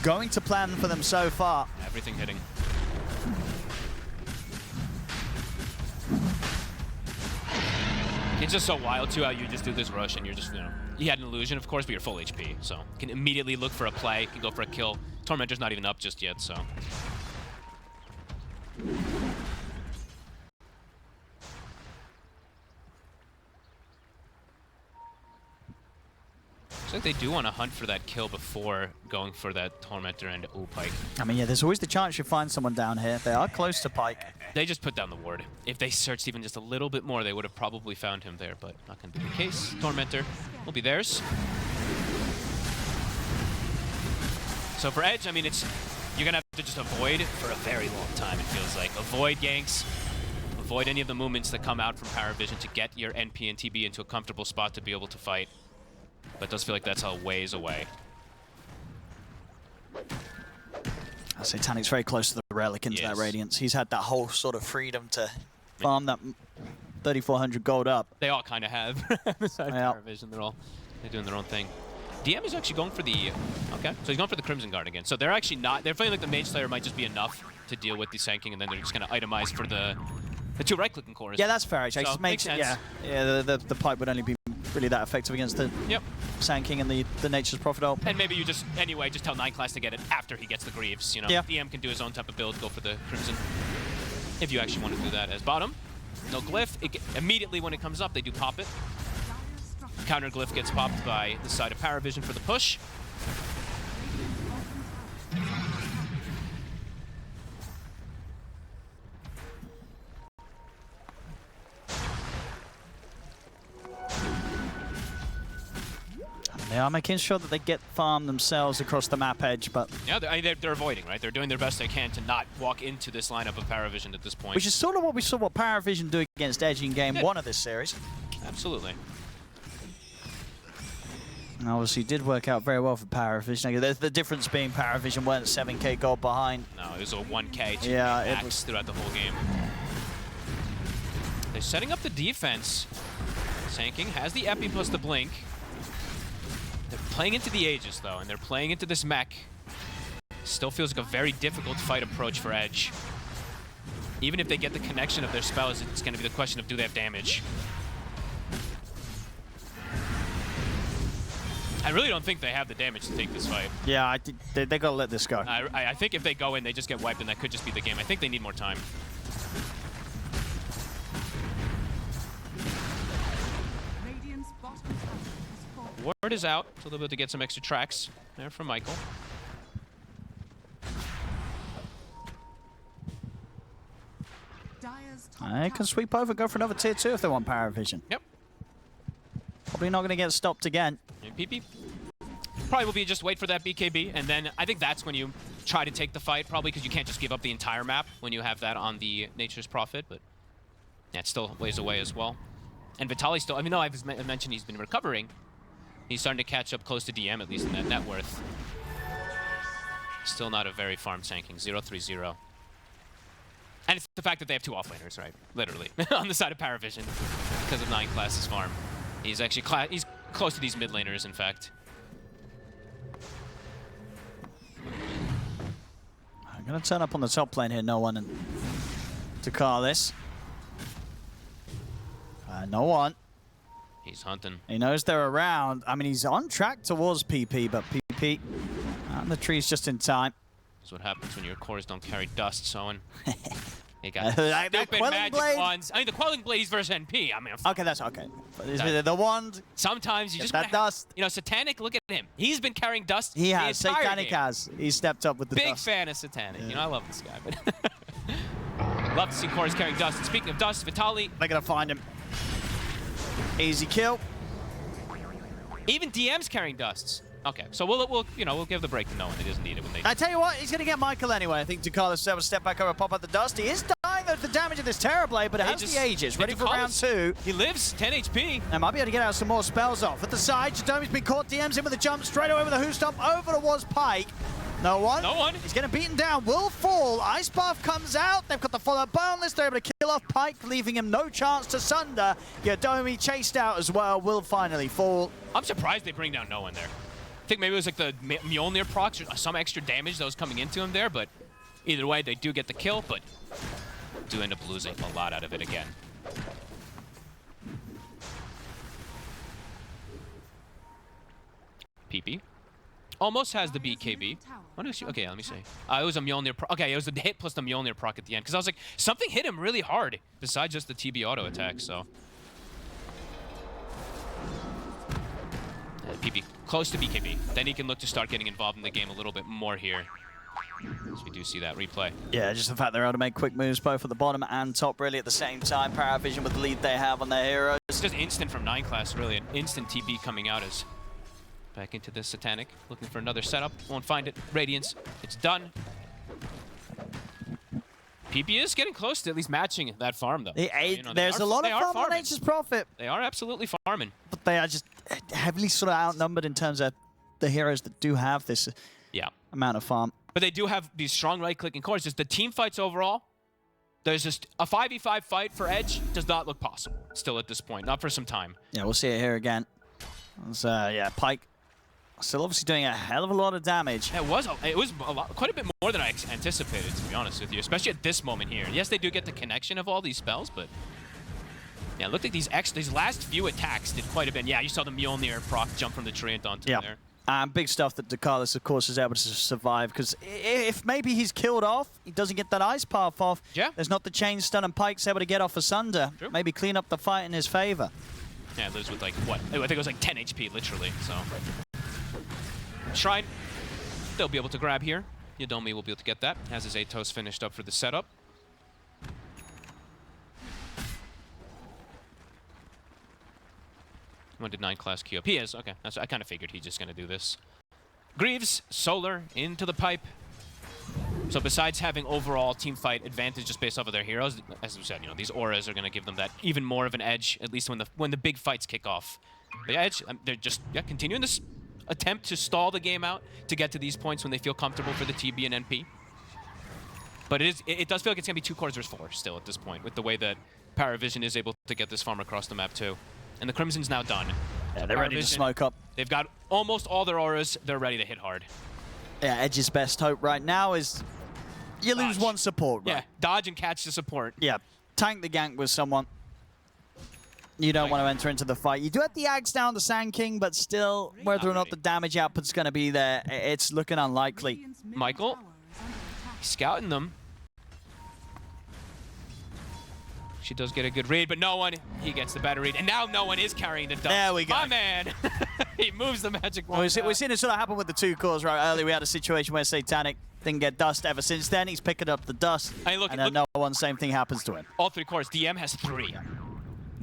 [SPEAKER 1] going to plan for them so far.
[SPEAKER 3] Everything hitting. It's just so wild, too, how you just do this rush and you're just, you had an illusion, of course, but you're full HP. So you can immediately look for a play, can go for a kill. Tormentor's not even up just yet, so. Looks like they do want to hunt for that kill before going for that Tormentor and Pyke.
[SPEAKER 1] I mean, yeah, there's always the chance you find someone down here. They are close to Pyke.
[SPEAKER 3] They just put down the ward. If they searched even just a little bit more, they would have probably found him there, but not going to be the case. Tormentor will be theirs. So for Edge, I mean, you're going to have to just avoid for a very long time, it feels like. Avoid ganks. Avoid any of the movements that come out from PARIVISION to get your NP and TB into a comfortable spot to be able to fight. But it does feel like that's a ways away.
[SPEAKER 1] I say Tanic's very close to the relic into that Radiance. He's had that whole sort of freedom to farm that 3,400 gold up.
[SPEAKER 3] They all kind of have. Besides PARIVISION, they're doing their own thing. DM is actually going for the... Okay, so he's going for the Crimson Guard again. So they're actually not... They're feeling like the Mage Slayer might just be enough to deal with the Sanking, and then they're just going to itemize for the 2 right-clicking cores.
[SPEAKER 1] Yeah, that's fair, actually.
[SPEAKER 3] So, makes sense.
[SPEAKER 1] Yeah, the pipe would only be really that effective against the Sanking and the Nature's Prophet ult.
[SPEAKER 3] And maybe you just, anyway, just tell 9class to get it after he gets the Greaves, you know?
[SPEAKER 1] Yeah.
[SPEAKER 3] DM can do his own type of build, go for the Crimson. If you actually want to do that as bottom. No Glyph. Immediately when it comes up, they do pop it. Counter Glyph gets popped by the side of PARIVISION for the push.
[SPEAKER 1] They are making sure that they get farm themselves across the map edge, but...
[SPEAKER 3] Yeah, they're avoiding, right? They're doing their best they can to not walk into this lineup of PARIVISION at this point.
[SPEAKER 1] Which is sort of what we saw what PARIVISION do against Edge in game 1 of this series.
[SPEAKER 3] Absolutely.
[SPEAKER 1] And obviously did work out very well for PARIVISION. The difference being PARIVISION weren't 7k gold behind.
[SPEAKER 3] No, it was a 1k, 2k max throughout the whole game. They're setting up the defense. Sanking has the Epi plus the Blink. They're playing into the Aegis, though, and they're playing into this mech. Still feels like a very difficult fight approach for Edge. Even if they get the connection of their spells, it's going to be the question of do they have damage. I really don't think they have the damage to take this fight.
[SPEAKER 1] Yeah, they got to let this go.
[SPEAKER 3] I think if they go in, they just get wiped, and that could just be the game. I think they need more time. Word is out, so they'll be able to get some extra tracks there from Michael.
[SPEAKER 1] They can sweep over, go for another tier 2 if they want PARIVISION.
[SPEAKER 3] Yep.
[SPEAKER 1] Probably not going to get stopped again.
[SPEAKER 3] And PP probably will be just wait for that BKB, and then I think that's when you try to take the fight, probably because you can't just give up the entire map when you have that on the Nature's Prophet, but yeah, it's still ways away as well. And Vitaly still, I mean, no, I've mentioned he's been recovering. He's starting to catch up close to DM, at least in that net worth. Still not a very farm Sanking, 0-3-0. And it's the fact that they have 2 offlaners, right? Literally, on the side of PARIVISION, because of 9class's farm. He's actually he's close to these mid laners, in fact.
[SPEAKER 1] I'm going to turn up on the top lane here, no one, and to call this. No one.
[SPEAKER 3] He's hunting.
[SPEAKER 1] He knows they're around. I mean, he's on track towards PP, but PP and the tree's just in time.
[SPEAKER 3] That's what happens when your cores don't carry dust, Soen. They got
[SPEAKER 1] that
[SPEAKER 3] stupid magic
[SPEAKER 1] blade.
[SPEAKER 3] wands. I mean, the Quelling Blade is versus NP. I mean,
[SPEAKER 1] okay, that's okay. But the wand.
[SPEAKER 3] Sometimes you just
[SPEAKER 1] that dust.
[SPEAKER 3] You know, Satanic. Look at him. He's been carrying dust.
[SPEAKER 1] He has.
[SPEAKER 3] Satanic
[SPEAKER 1] has. He stepped up with the
[SPEAKER 3] big
[SPEAKER 1] dust.
[SPEAKER 3] Fan of Satanic. You know, I love this guy. But love to see cores carrying dust. And speaking of dust, Vitaly.
[SPEAKER 1] They're gonna find him. Easy kill.
[SPEAKER 3] Even DM's carrying dusts. Okay, so we'll give the break to no one. He doesn't need it when they.
[SPEAKER 1] I tell you what, he's going to get Michael anyway. I think Takala's will step back over, pop out the dust. He is dying though to the damage of this Terrorblade, but it has the Aegis. Ready for round 2.
[SPEAKER 3] He lives 10 HP.
[SPEAKER 1] And might be able to get out some more spells off. At the side, Jadomi's been caught. DM's in with a jump straight away with a Who Stomp over towards Pike. No one.
[SPEAKER 3] No one.
[SPEAKER 1] He's getting beaten down. Will fall. Ice Bath comes out. They've got the follow-up boneless. They're able to kill off Pike, leaving him no chance to sunder. Yadomi chased out as well. Will finally fall.
[SPEAKER 3] I'm surprised they bring down no one there. I think maybe it was like the Mjolnir procs or some extra damage that was coming into him there, but either way, they do get the kill, but do end up losing a lot out of it again. PP. Almost has the BKB. What is she? Okay, let me see. It was a Mjolnir proc. Okay, it was the hit plus the Mjolnir proc at the end, because I was like, something hit him really hard, besides just the TB auto attack, so. PP close to BKB. Then he can look to start getting involved in the game a little bit more here. So we do see that replay.
[SPEAKER 1] Yeah, just the fact they're able to make quick moves both at the bottom and top really at the same time. PARIVISION with the lead they have on their heroes.
[SPEAKER 3] It's just instant from 9class, really. An instant TP coming out as back into this Satanic. Looking for another setup. Won't find it. Radiance. It's done. PP is getting close to at least matching that farm, though.
[SPEAKER 1] There's a lot of farm on H's profit.
[SPEAKER 3] They are absolutely farming.
[SPEAKER 1] But they are just heavily sort of outnumbered in terms of the heroes that do have this amount of farm.
[SPEAKER 3] But they do have these strong right-clicking cores. Just the team fights overall, there's just a 5v5 fight for Edge does not look possible still at this point. Not for some time.
[SPEAKER 1] Yeah, we'll see it here again. Yeah, Pyke still obviously doing a hell of a lot of damage.
[SPEAKER 3] It was a lot, quite a bit more than I anticipated, to be honest with you, especially at this moment here. Yes, they do get the connection of all these spells, but yeah, it looked like these last few attacks did quite a bit. Yeah, you saw the Mjolnir proc jump from the Treant onto there.
[SPEAKER 1] Big stuff that Dakalis, of course, is able to survive, because if maybe he's killed off, he doesn't get that ice path off, there's not the chain stun, and Pyke's able to get off Asunder.
[SPEAKER 3] True.
[SPEAKER 1] Maybe clean up the fight in his favor.
[SPEAKER 3] Yeah, lives with like, what? I think it was like 10 HP, literally, so. Shrine, they'll be able to grab here. Yadomi will be able to get that. Has his Atos finished up for the setup. When did 9 class queue up? He is, okay. I kind of figured he's just going to do this. Greaves, Solar, into the pipe. So besides having overall team fight advantage just based off of their heroes, as we said, these auras are going to give them that even more of an edge, at least when the big fights kick off. But yeah, Edge, they're just continuing this attempt to stall the game out to get to these points when they feel comfortable for the TB and NP. But it does feel like it's going to be 2 cores versus 4 still at this point, with the way that PARIVISION is able to get this farm across the map too. And the Crimson's now done.
[SPEAKER 1] Yeah, they're ready to smoke up.
[SPEAKER 3] They've got almost all their auras. They're ready to hit hard.
[SPEAKER 1] Yeah, Edge's best hope right now is you lose one support, right?
[SPEAKER 3] Yeah, dodge and catch the support.
[SPEAKER 1] Yeah, tank the gank with someone. You don't want to enter into the fight. You do have the Axe down the Sand King, but still, whether or not the damage output's going to be there, it's looking unlikely.
[SPEAKER 3] Michael, scouting them. She does get a good read, but no one, he gets the better read. And now no one is carrying the dust.
[SPEAKER 1] There we go.
[SPEAKER 3] My man, he moves the magic wand.
[SPEAKER 1] We've seen it sort of happen with the 2 cores, right? Earlier we had a situation where Satanic didn't get dust ever since then. He's picking up the dust, and then no one, same thing happens to him.
[SPEAKER 3] All 3 cores, DM has 3.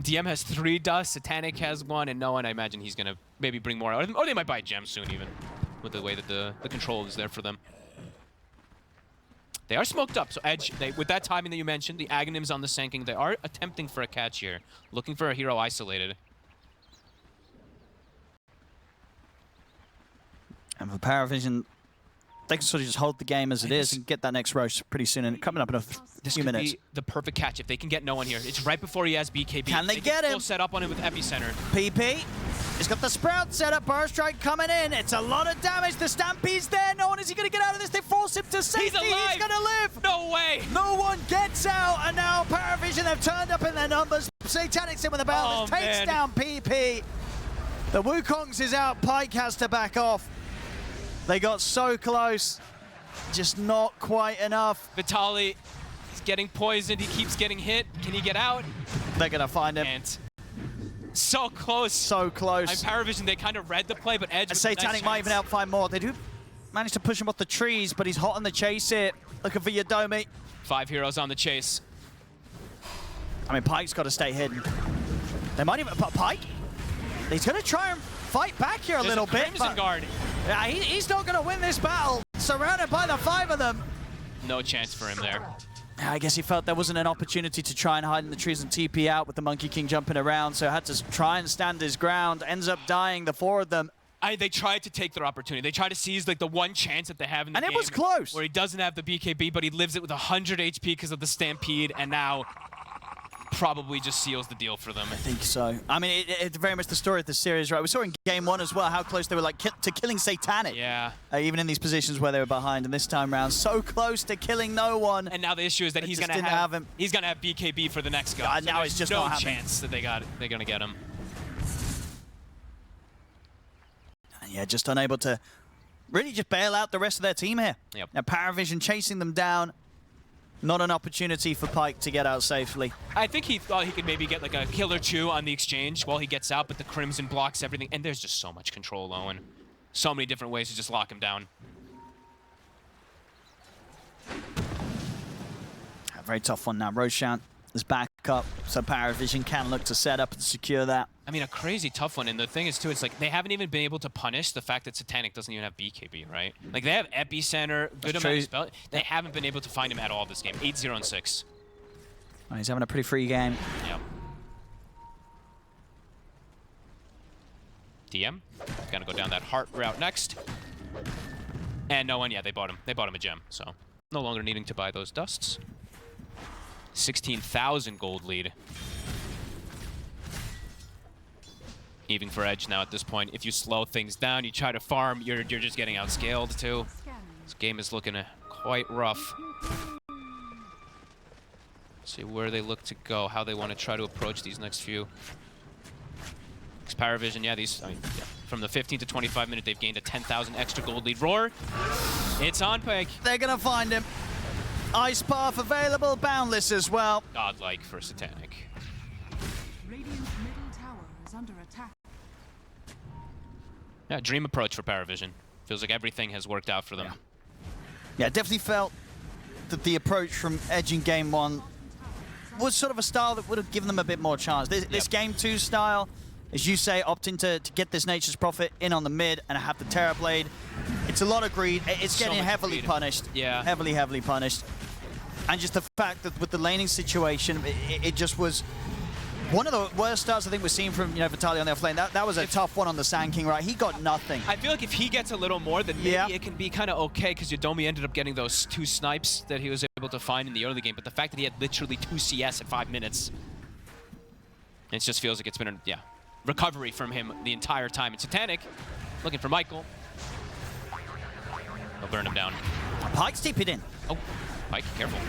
[SPEAKER 3] DM has 3 dust, Satanic has 1, and no one, I imagine he's going to maybe bring more out. Or they might buy a gem soon even, with the way that the control is there for them. They are smoked up, so Edge, with that timing that you mentioned, the Aghanims on the Sand King, they are attempting for a catch here, looking for a hero isolated.
[SPEAKER 1] And for PARIVISION, they can sort of just hold the game as it is and get that next rush pretty soon, and coming up in a few minutes.
[SPEAKER 3] This could be the perfect catch if they can get no one here. It's right before he has BKB.
[SPEAKER 1] Can they get him?
[SPEAKER 3] Full set up on him with Epicenter.
[SPEAKER 1] PP. He's got the Sprout set up, Burst Strike coming in. It's a lot of damage. The Stampede's there. No one is he going to get out of this. They force him to safety.
[SPEAKER 3] He's alive.
[SPEAKER 1] He's going to live.
[SPEAKER 3] No way.
[SPEAKER 1] No one gets out. And now PARIVISION have turned up in their numbers. Satanic's in with a bounce. Takes down PP. The Wukong's is out. Pyke has to back off. They got so close. Just not quite enough.
[SPEAKER 3] Vitaly is getting poisoned. He keeps getting hit. Can he get out?
[SPEAKER 1] They're going to find him.
[SPEAKER 3] Can't. So close.
[SPEAKER 1] So close.
[SPEAKER 3] And PARIVISION, they kind of read the play, but Edge.
[SPEAKER 1] Satanic might even outfind more. They do manage to push him off the trees, but he's hot on the chase here. Looking for Yadomi.
[SPEAKER 3] 5 heroes on the chase.
[SPEAKER 1] I mean, Pyke's got to stay hidden. They might even put Pyke. He's going to try and fight back here a little bit.
[SPEAKER 3] Crimson Guard.
[SPEAKER 1] Yeah, he's not going to win this battle. Surrounded by the 5 of them.
[SPEAKER 3] No chance for him there.
[SPEAKER 1] I guess he felt there wasn't an opportunity to try and hide in the trees and TP out with the Monkey King jumping around, so had to try and stand his ground. Ends up dying, the 4 of them.
[SPEAKER 3] They tried to take their opportunity. They tried to seize like the one chance that they have in the game.
[SPEAKER 1] And it was close.
[SPEAKER 3] Where he doesn't have the BKB, but he lives it with 100 HP because of the Stampede, and now probably just seals the deal for them.
[SPEAKER 1] I think so. I mean, it's very much the story of the series, right? We saw in Game 1 as well how close they were like to killing Satanic.
[SPEAKER 3] Yeah.
[SPEAKER 1] Even in these positions where they were behind, and this time round, so close to killing no one.
[SPEAKER 3] And now the issue is that he's gonna have him. He's gonna have BKB for the next guy.
[SPEAKER 1] Now it's just
[SPEAKER 3] no
[SPEAKER 1] not happening.
[SPEAKER 3] chance that they're gonna get him.
[SPEAKER 1] And yeah, just unable to really just bail out the rest of their team here.
[SPEAKER 3] Yep.
[SPEAKER 1] Now PARIVISION chasing them down. Not an opportunity for Pyke to get out safely.
[SPEAKER 3] I think he thought he could maybe get like a kill or 2 on the exchange while he gets out, but the Crimson blocks everything, and there's just so much control, Owen. So many different ways to just lock him down.
[SPEAKER 1] A very tough one now. Roshan is back up, so PARIVISION can look to set up and secure that.
[SPEAKER 3] I mean, a crazy tough one. And the thing is, too, it's like they haven't even been able to punish the fact that Satanic doesn't even have BKB, right? Like, they have Epicenter, good amount of spell. They haven't been able to find him at all this game. 8-0 and 6.
[SPEAKER 1] Oh, he's having a pretty free game.
[SPEAKER 3] Yeah. DM, gonna go down that heart route next. And no one, yeah, they bought him a gem, so no longer needing to buy those dusts. 16,000 gold lead. Even for Edge now at this point. If you slow things down, you try to farm, you're just getting outscaled too. This game is looking quite rough. See where they look to go, how they want to try to approach these next few. PARIVISION, yeah, from the 15 to 25 minute, they've gained a 10,000 extra gold lead. Roar, it's on Peg.
[SPEAKER 1] They're gonna find him. Ice Path available, Boundless as well.
[SPEAKER 3] Godlike for Satanic.
[SPEAKER 4] Radiant's middle tower is under attack.
[SPEAKER 3] Yeah, dream approach for PARIVISION. Feels like everything has worked out for them.
[SPEAKER 1] Yeah, definitely felt that the approach from Edge in Game 1 was sort of a style that would have given them a bit more chance. This Game 2 style, as you say, opting to get this Nature's Prophet in on the mid and have the Terror Blade. It's a lot of greed. It's getting heavily punished.
[SPEAKER 3] Yeah.
[SPEAKER 1] Heavily punished. And just the fact that with the laning situation, it just was one of the worst starts I think we've seen from Vitaly on the offlane. That was a tough one on the Sand King, right? He got nothing.
[SPEAKER 3] I feel like if he gets a little more, then maybe it can be kind of okay, because Yodomi ended up getting those 2 snipes that he was able to find in the early game. But the fact that he had literally 2 CS at 5 minutes, it just feels like it's been a recovery from him the entire time. And Satanic looking for Michael. He'll burn him down.
[SPEAKER 1] Pike's TP'd in.
[SPEAKER 3] Oh, Pike, careful.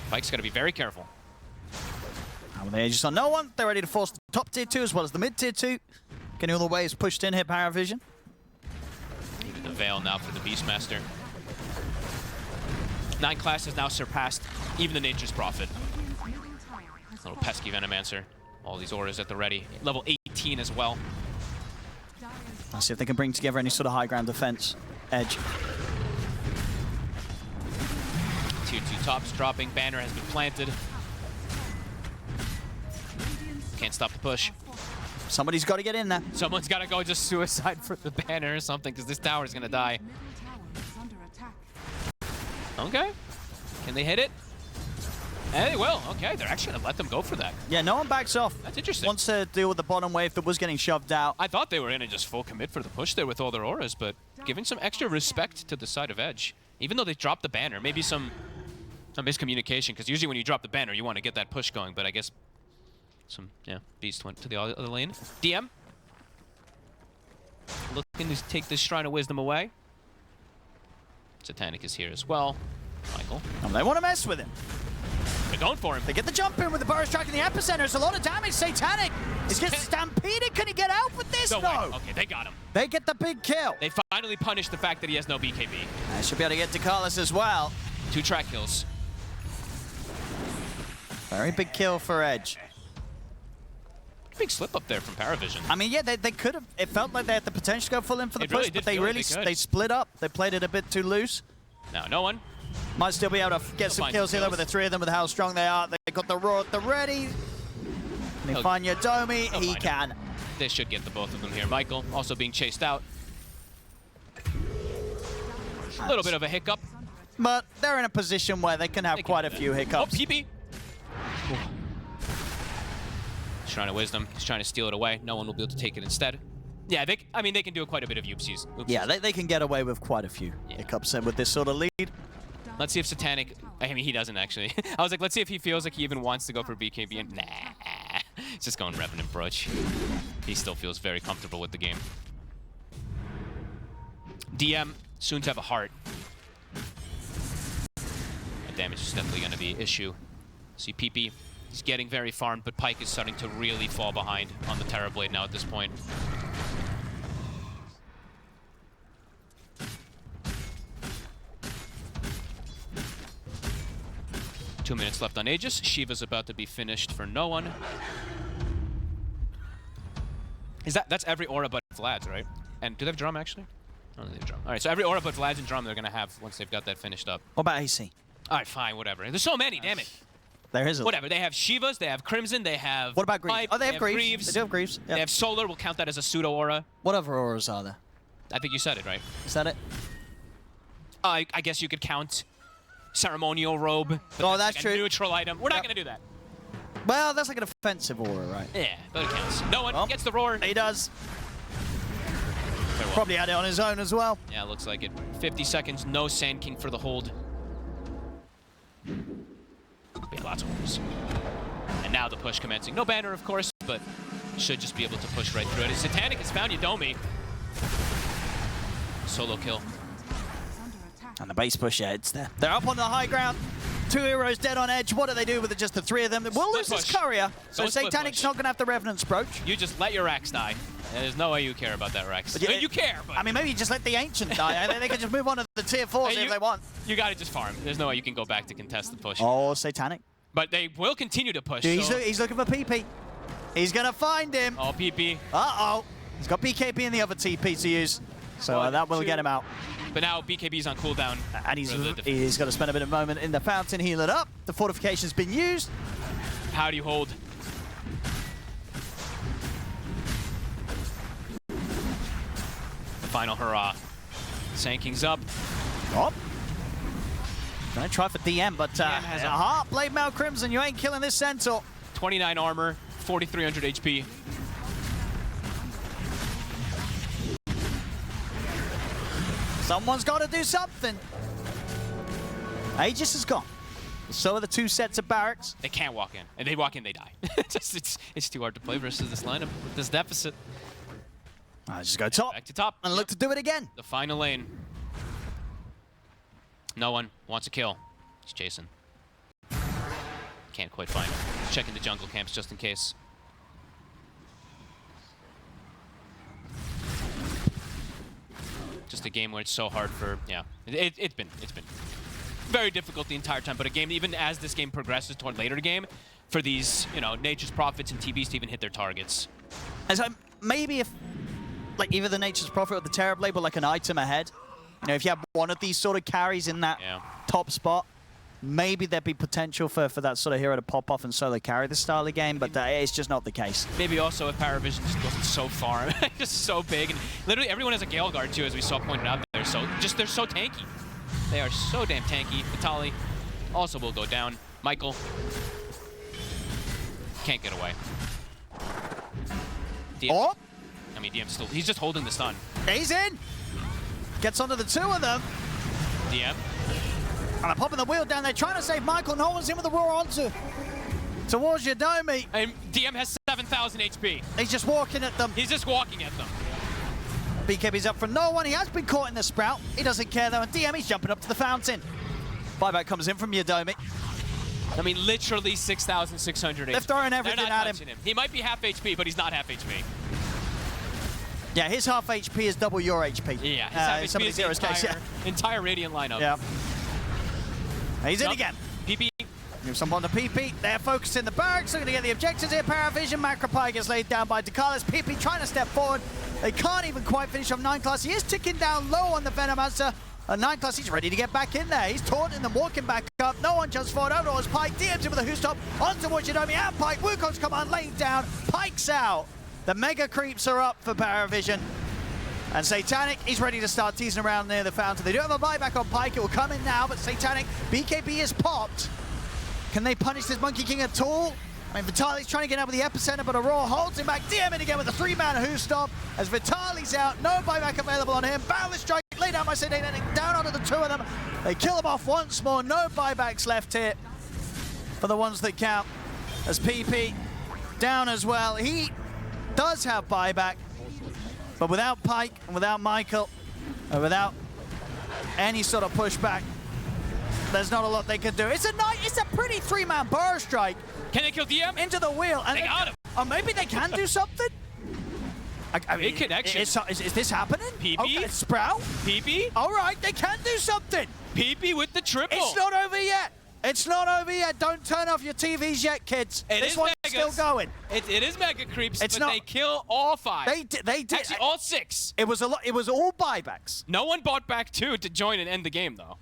[SPEAKER 3] Pike's got to be very careful.
[SPEAKER 1] Now they just on no one. They're ready to force the top tier 2 as well as the mid tier 2. Getting all the ways pushed in here, PARIVISION.
[SPEAKER 3] Even the Veil now for the Beastmaster. 9 class has now surpassed even the Nature's Prophet. Little pesky Venomancer. All these auras at the ready. Level 18 as well.
[SPEAKER 1] Let's see if they can bring together any sort of high ground defense. Edge.
[SPEAKER 3] 2-2 tops dropping. Banner has been planted. Can't stop the push.
[SPEAKER 1] Somebody's got to get in there.
[SPEAKER 3] Someone's got to go just suicide for the banner or something, because this tower is going to die. Okay. Can they hit it? And they will. Okay, they're actually going to let them go for that.
[SPEAKER 1] Yeah, no one backs off.
[SPEAKER 3] That's interesting.
[SPEAKER 1] Wants to deal with the bottom wave that was getting shoved out.
[SPEAKER 3] I thought they were going to just full commit for the push there with all their auras, but giving some extra respect to the side of Edge. Even though they dropped the banner, maybe some miscommunication, because usually when you drop the banner, you want to get that push going, but I guess Beast went to the other lane. DM. Looking to take this Shrine of Wisdom away. Satanic is here as well. Michael.
[SPEAKER 1] And they want to mess with him.
[SPEAKER 3] They're going for him.
[SPEAKER 1] They get the jump in with the burst strike in the epicenter. It's a lot of damage. Satanic is getting stampeded. Can he get out with this? No.
[SPEAKER 3] Okay, they got him.
[SPEAKER 1] They get the big kill.
[SPEAKER 3] They finally punished the fact that he has no BKB.
[SPEAKER 1] They should be able to get to Carlos as well.
[SPEAKER 3] 2 track kills.
[SPEAKER 1] Very big kill for Edge.
[SPEAKER 3] Big slip up there from PARIVISION.
[SPEAKER 1] I mean, yeah, they could have. It felt like they had the potential to go full in for the push, but they
[SPEAKER 3] they
[SPEAKER 1] split up. They played it a bit too loose.
[SPEAKER 3] Now, no one.
[SPEAKER 1] Might still be able to get some kills here though with the 3 of them, with how strong they are. They got the Roar at the ready. Can he find Yodomi? He can.
[SPEAKER 3] They should get the both of them here. Michael also being chased out. A little bit of a hiccup.
[SPEAKER 1] But they're in a position where they can have quite a few hiccups.
[SPEAKER 3] Oh, PP. Shrine of Wisdom. He's trying to steal it away. No one will be able to take it instead. Yeah, they can do quite a bit of oopsies.
[SPEAKER 1] Yeah, they can get away with quite a few hiccups with this sort of lead.
[SPEAKER 3] Let's see if Satanic... I mean, he doesn't actually. I was like, let's see if he feels like he even wants to go for BKB. And nah. He's just going Revenant approach. He still feels very comfortable with the game. DM, soon to have a heart. The damage is definitely going to be an issue. See PP. He's getting very farmed, but Pike is starting to really fall behind on the Terror Blade now at this point. Two minutes left on Aegis. Shiva's about to be finished for no one. That's every aura but Vlad's, right? And do they have drum actually? I don't think they have drum. All right, so every aura but Vlad's and drum they're gonna have once they've got that finished up.
[SPEAKER 1] What about AC?
[SPEAKER 3] All right, fine, whatever. There's so many, damn it.
[SPEAKER 1] There is a
[SPEAKER 3] Whatever. They have Shivas, they have Crimson, they have.
[SPEAKER 1] What about Greaves?
[SPEAKER 3] Pipe,
[SPEAKER 1] Oh, they have Greaves. They do have Greaves.
[SPEAKER 3] They have Solar. We'll count that as a pseudo aura.
[SPEAKER 1] What other auras are there?
[SPEAKER 3] I think you said it right.
[SPEAKER 1] Is that it?
[SPEAKER 3] I guess you could count Ceremonial Robe.
[SPEAKER 1] Oh, that's
[SPEAKER 3] like
[SPEAKER 1] true.
[SPEAKER 3] A neutral item. We're not going to do that.
[SPEAKER 1] Well, that's like an offensive aura, right?
[SPEAKER 3] Yeah, but it counts. No one gets the roar.
[SPEAKER 1] He does.
[SPEAKER 3] Very well.
[SPEAKER 1] Probably had it on his own as well.
[SPEAKER 3] Yeah, looks like it. 50 seconds, no Sand King for the hold. Yeah, lots of orders. And now the push commencing. No banner, of course, but should just be able to push right through it. Satanic has found Yadomi. Solo kill.
[SPEAKER 1] And the base push, yeah, it's there. They're up on the high ground. 2 heroes dead on edge. What do they do with just the 3 of them? We'll lose this courier. So Satanic's not going to have the Revenant's Brooch.
[SPEAKER 3] You just let your Rex die. There's no way you care about that Rex.
[SPEAKER 1] Yeah,
[SPEAKER 3] you care, but...
[SPEAKER 1] I mean, maybe you just let the Ancient die. They can just move on to the tier 4s if they want.
[SPEAKER 3] You got to just farm. There's no way you can go back to contest the push.
[SPEAKER 1] Oh, Satanic.
[SPEAKER 3] But they will continue to push.
[SPEAKER 1] Dude,
[SPEAKER 3] so.
[SPEAKER 1] he's looking for PP. He's going to find him.
[SPEAKER 3] Oh, PP.
[SPEAKER 1] Uh-oh. He's got BKB in the other TP to use. So that will get him out.
[SPEAKER 3] But now BKB's on cooldown.
[SPEAKER 1] And he's got to spend a bit of moment in the fountain, heal it up. The fortification's been used.
[SPEAKER 3] How do you hold? The final hurrah. Sand King's up.
[SPEAKER 1] Oh. Gonna try for DM, but
[SPEAKER 3] has a
[SPEAKER 1] heart, Blade Mail Crimson, you ain't killing this Centaur.
[SPEAKER 3] 29 armor, 4,300 HP.
[SPEAKER 1] Someone's got to do something. Aegis is gone. So are the 2 sets of barracks.
[SPEAKER 3] They can't walk in. And they walk in, they die. it's too hard to play versus this lineup with this deficit.
[SPEAKER 1] I just go top.
[SPEAKER 3] Back to top.
[SPEAKER 1] And look to do it again.
[SPEAKER 3] The final lane. No one wants a kill. He's chasing. Can't quite find him. Checking the jungle camps just in case. Just a game where it's so hard for, yeah. It's been very difficult the entire time, but a game, even as this game progresses toward later game, for these, Nature's Prophets and TBs to even hit their targets.
[SPEAKER 1] And so maybe if, like, either the Nature's Prophet or the Terrorblade were like an item ahead, if you have one of these sort of carries in that top spot, maybe there'd be potential for that sort of hero to pop off and solo carry this style of game, but it's just not the case.
[SPEAKER 3] Maybe also if PARIVISION just wasn't so far, just so big, and literally everyone has a Gale Guard too, as we saw pointed out there. So they're so tanky. They are so damn tanky. Vitali also will go down. Michael can't get away. DM,
[SPEAKER 1] Oh!
[SPEAKER 3] I mean, DM still, he's just holding the stun.
[SPEAKER 1] He's in! Gets onto the 2 of them.
[SPEAKER 3] DM.
[SPEAKER 1] And I'm popping the wheel down there, trying to save Michael. No one's in with the roar onto towards Yadomi.
[SPEAKER 3] And DM has 7,000 HP.
[SPEAKER 1] He's just walking at them.
[SPEAKER 3] He's just walking at them.
[SPEAKER 1] BKB's up for no one. He has been caught in the sprout. He doesn't care though. And DM, he's jumping up to the fountain. Buyback comes in from Yadomi.
[SPEAKER 3] I mean, literally 6,600 HP.
[SPEAKER 1] They're throwing everything at him.
[SPEAKER 3] He might be half HP, but he's not half HP.
[SPEAKER 1] Yeah, his half HP is double your HP.
[SPEAKER 3] Yeah, his half HP is
[SPEAKER 1] zero's
[SPEAKER 3] the
[SPEAKER 1] case,
[SPEAKER 3] entire Radiant lineup.
[SPEAKER 1] Yeah. He's in again.
[SPEAKER 3] PP.
[SPEAKER 1] Move someone to PP. They're focusing the barracks. They're going to get the objectives here. PARIVISION. Macropie gets laid down by Dakalis. PP trying to step forward. They can't even quite finish off 9 class. He is ticking down low on the Venomancer. 9 class, he's ready to get back in there. He's taunting them, walking back up. No one jumps forward. Over towards Pike. DMs him with a Hoostop. On towards Yadomi and Pike. Wukong's command laid down. Pike's out. The mega creeps are up for PARIVISION. And Satanic, he's ready to start teasing around near the fountain. They do have a buyback on Pike. It will come in now, but Satanic, BKB is popped. Can they punish this Monkey King at all? I mean, Vitali's trying to get out with the epicenter, but Aurora holds him back. DM in again with a 3-man Hoostop. As Vitali's out, no buyback available on him. Boundless strike laid down by Satanic, down onto the 2 of them. They kill him off once more. No buybacks left here for the ones that count. As PP down as well. He does have buyback. But without Pike, and without Michael, and without any sort of pushback, there's not a lot they can do. It's a pretty 3-man burrow strike.
[SPEAKER 3] Can they kill DM?
[SPEAKER 1] Into the wheel. And
[SPEAKER 3] they got him.
[SPEAKER 1] Or maybe they can do something? I mean,
[SPEAKER 3] big connection.
[SPEAKER 1] Is this happening?
[SPEAKER 3] PP?
[SPEAKER 1] Okay, Sprout?
[SPEAKER 3] PP?
[SPEAKER 1] All right, they can do something.
[SPEAKER 3] PP with the triple.
[SPEAKER 1] It's not over yet. It's not over yet. Don't turn off your TVs yet, kids. This one's still going.
[SPEAKER 3] It is mega creeps,
[SPEAKER 1] but
[SPEAKER 3] they kill all 5.
[SPEAKER 1] They did.
[SPEAKER 3] Actually, all 6.
[SPEAKER 1] It was a lot. It was all buybacks.
[SPEAKER 3] No one bought back 2 to join and end the game, though.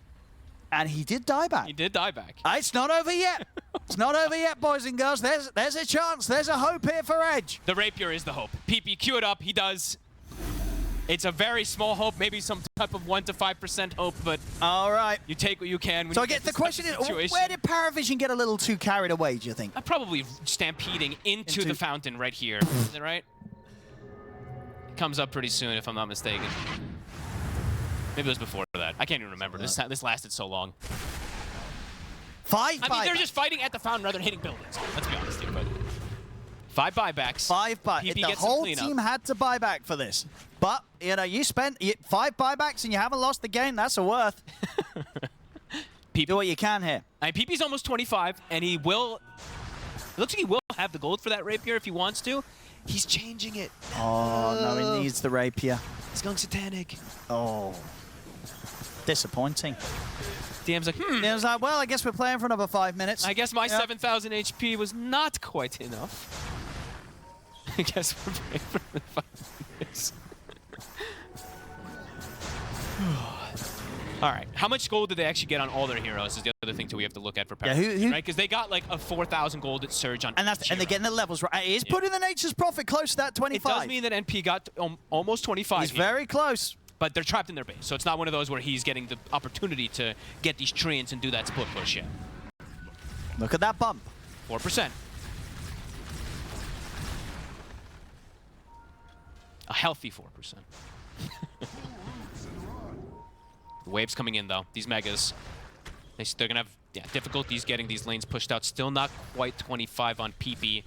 [SPEAKER 1] And he did die back.
[SPEAKER 3] He did die back.
[SPEAKER 1] It's not over yet. It's not over yet, boys and girls. There's a chance. There's a hope here for Edge.
[SPEAKER 3] The rapier is the hope. PP, cue it up. He does. It's a very small hope, maybe some type of 1 to 5% hope, but
[SPEAKER 1] all right,
[SPEAKER 3] you take what you can. When
[SPEAKER 1] so
[SPEAKER 3] you
[SPEAKER 1] I guess the question is, where did PARIVISION get a little too carried away, do you think?
[SPEAKER 3] Probably stampeding into the fountain right here. Is that right? It comes up pretty soon, if I'm not mistaken. Maybe it was before that. I can't even remember. This lasted so long.
[SPEAKER 1] I mean,
[SPEAKER 3] they're just fighting at the fountain rather than hitting buildings. Let's be honest here, but 5 buybacks.
[SPEAKER 1] 5 buybacks. The whole team had to buy back for this. But, you know, you spent 5 buybacks and you haven't lost the game. That's a worth. Do what you can here.
[SPEAKER 3] PP's almost 25, and he will... It looks like he will have the gold for that rapier if he wants to. He's changing it.
[SPEAKER 1] Oh, no, he needs the rapier.
[SPEAKER 3] He's going satanic.
[SPEAKER 1] Oh. Disappointing.
[SPEAKER 3] DM's like,
[SPEAKER 1] DM's like, well, I guess we're playing for another 5 minutes.
[SPEAKER 3] I guess my 7,000 HP was not quite enough. I guess we're playing for another 5 minutes. All right, how much gold did they actually get on all their heroes is the other thing too we have to look at for PARIVISION, right? Because they got like a 4,000 gold at Surge on
[SPEAKER 1] and they're getting the levels right. It is putting the Nature's Prophet close to that 25.
[SPEAKER 3] It does mean that NP got almost 25.
[SPEAKER 1] He's very close.
[SPEAKER 3] But they're trapped in their base, so it's not one of those where he's getting the opportunity to get these treants and do that split push yet.
[SPEAKER 1] Look at that bump.
[SPEAKER 3] 4%. A healthy 4%. The wave's coming in, though. These megas, they're going to have difficulties getting these lanes pushed out. Still not quite 25 on PP.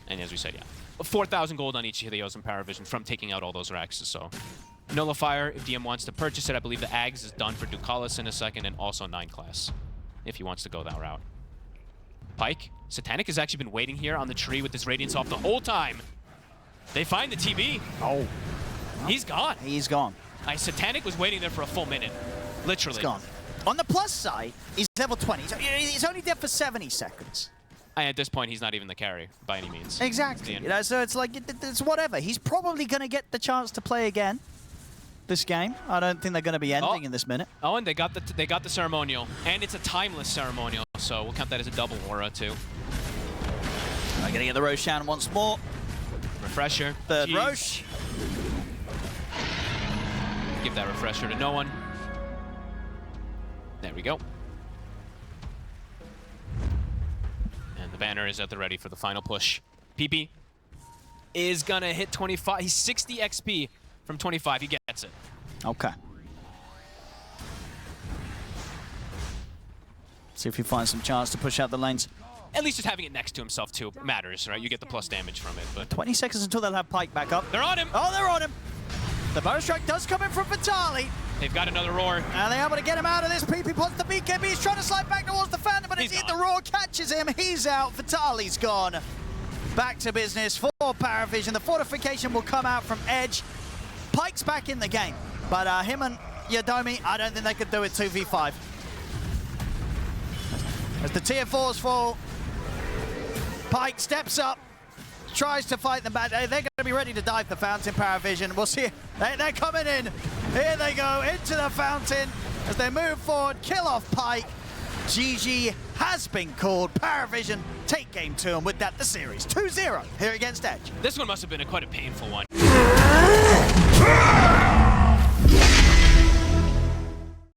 [SPEAKER 3] And as we said, 4,000 gold on each of the Eos and PARIVISION from taking out all those Raxes. So, Nullifier, if DM wants to purchase it, I believe the Ags is done for Ducalis in a second, and also 9 class, if he wants to go that route. Pyke, Satanic has actually been waiting here on the tree with this Radiance off the whole time. They find the TB.
[SPEAKER 1] Oh.
[SPEAKER 3] He's gone.
[SPEAKER 1] He's gone.
[SPEAKER 3] Satanic was waiting there for a full minute. Literally.
[SPEAKER 1] He's gone. On the plus side, he's level 20. He's only dead for 70 seconds.
[SPEAKER 3] And at this point, he's not even the carry by any means.
[SPEAKER 1] Exactly. You know, so it's like, it's whatever. He's probably going to get the chance to play again this game. I don't think they're going to be ending in this minute.
[SPEAKER 3] Oh, and they got the ceremonial. And it's a timeless ceremonial, so we'll count that as a double aura, too.
[SPEAKER 1] I'm going to get the Roshan once more.
[SPEAKER 3] Refresher.
[SPEAKER 1] Third Roche.
[SPEAKER 3] Give that refresher to no one. There we go. And the banner is at the ready for the final push. PP is gonna hit 25. He's 60 XP from 25. He gets it.
[SPEAKER 1] Okay. See if he finds some chance to push out the lanes.
[SPEAKER 3] At least just having it next to himself, too, matters, right? You get the plus damage from it, but...
[SPEAKER 1] 20 seconds until they'll have Pyke back up.
[SPEAKER 3] They're on him!
[SPEAKER 1] Oh, they're on him! The bow strike does come in from Vitali.
[SPEAKER 3] They've got another roar.
[SPEAKER 1] And they're able to get him out of this. PP pots the BKB. He's trying to slide back towards the Phantom, but it's the roar catches him. He's out. Vitali's gone. Back to business for PARIVISION. The fortification will come out from Edge. Pyke's back in the game, but him and Yadomi, I don't think they could do it 2v5. As the tier 4s fall, Pyke steps up, tries to fight them back. They're going to be ready to dive the fountain, PARIVISION. We'll see. They're coming in. Here they go into the fountain as they move forward. Kill off Pyke. GG has been called. PARIVISION take game 2, and with that, the series 2-0 here against Edge.
[SPEAKER 3] This one must have been quite a painful one.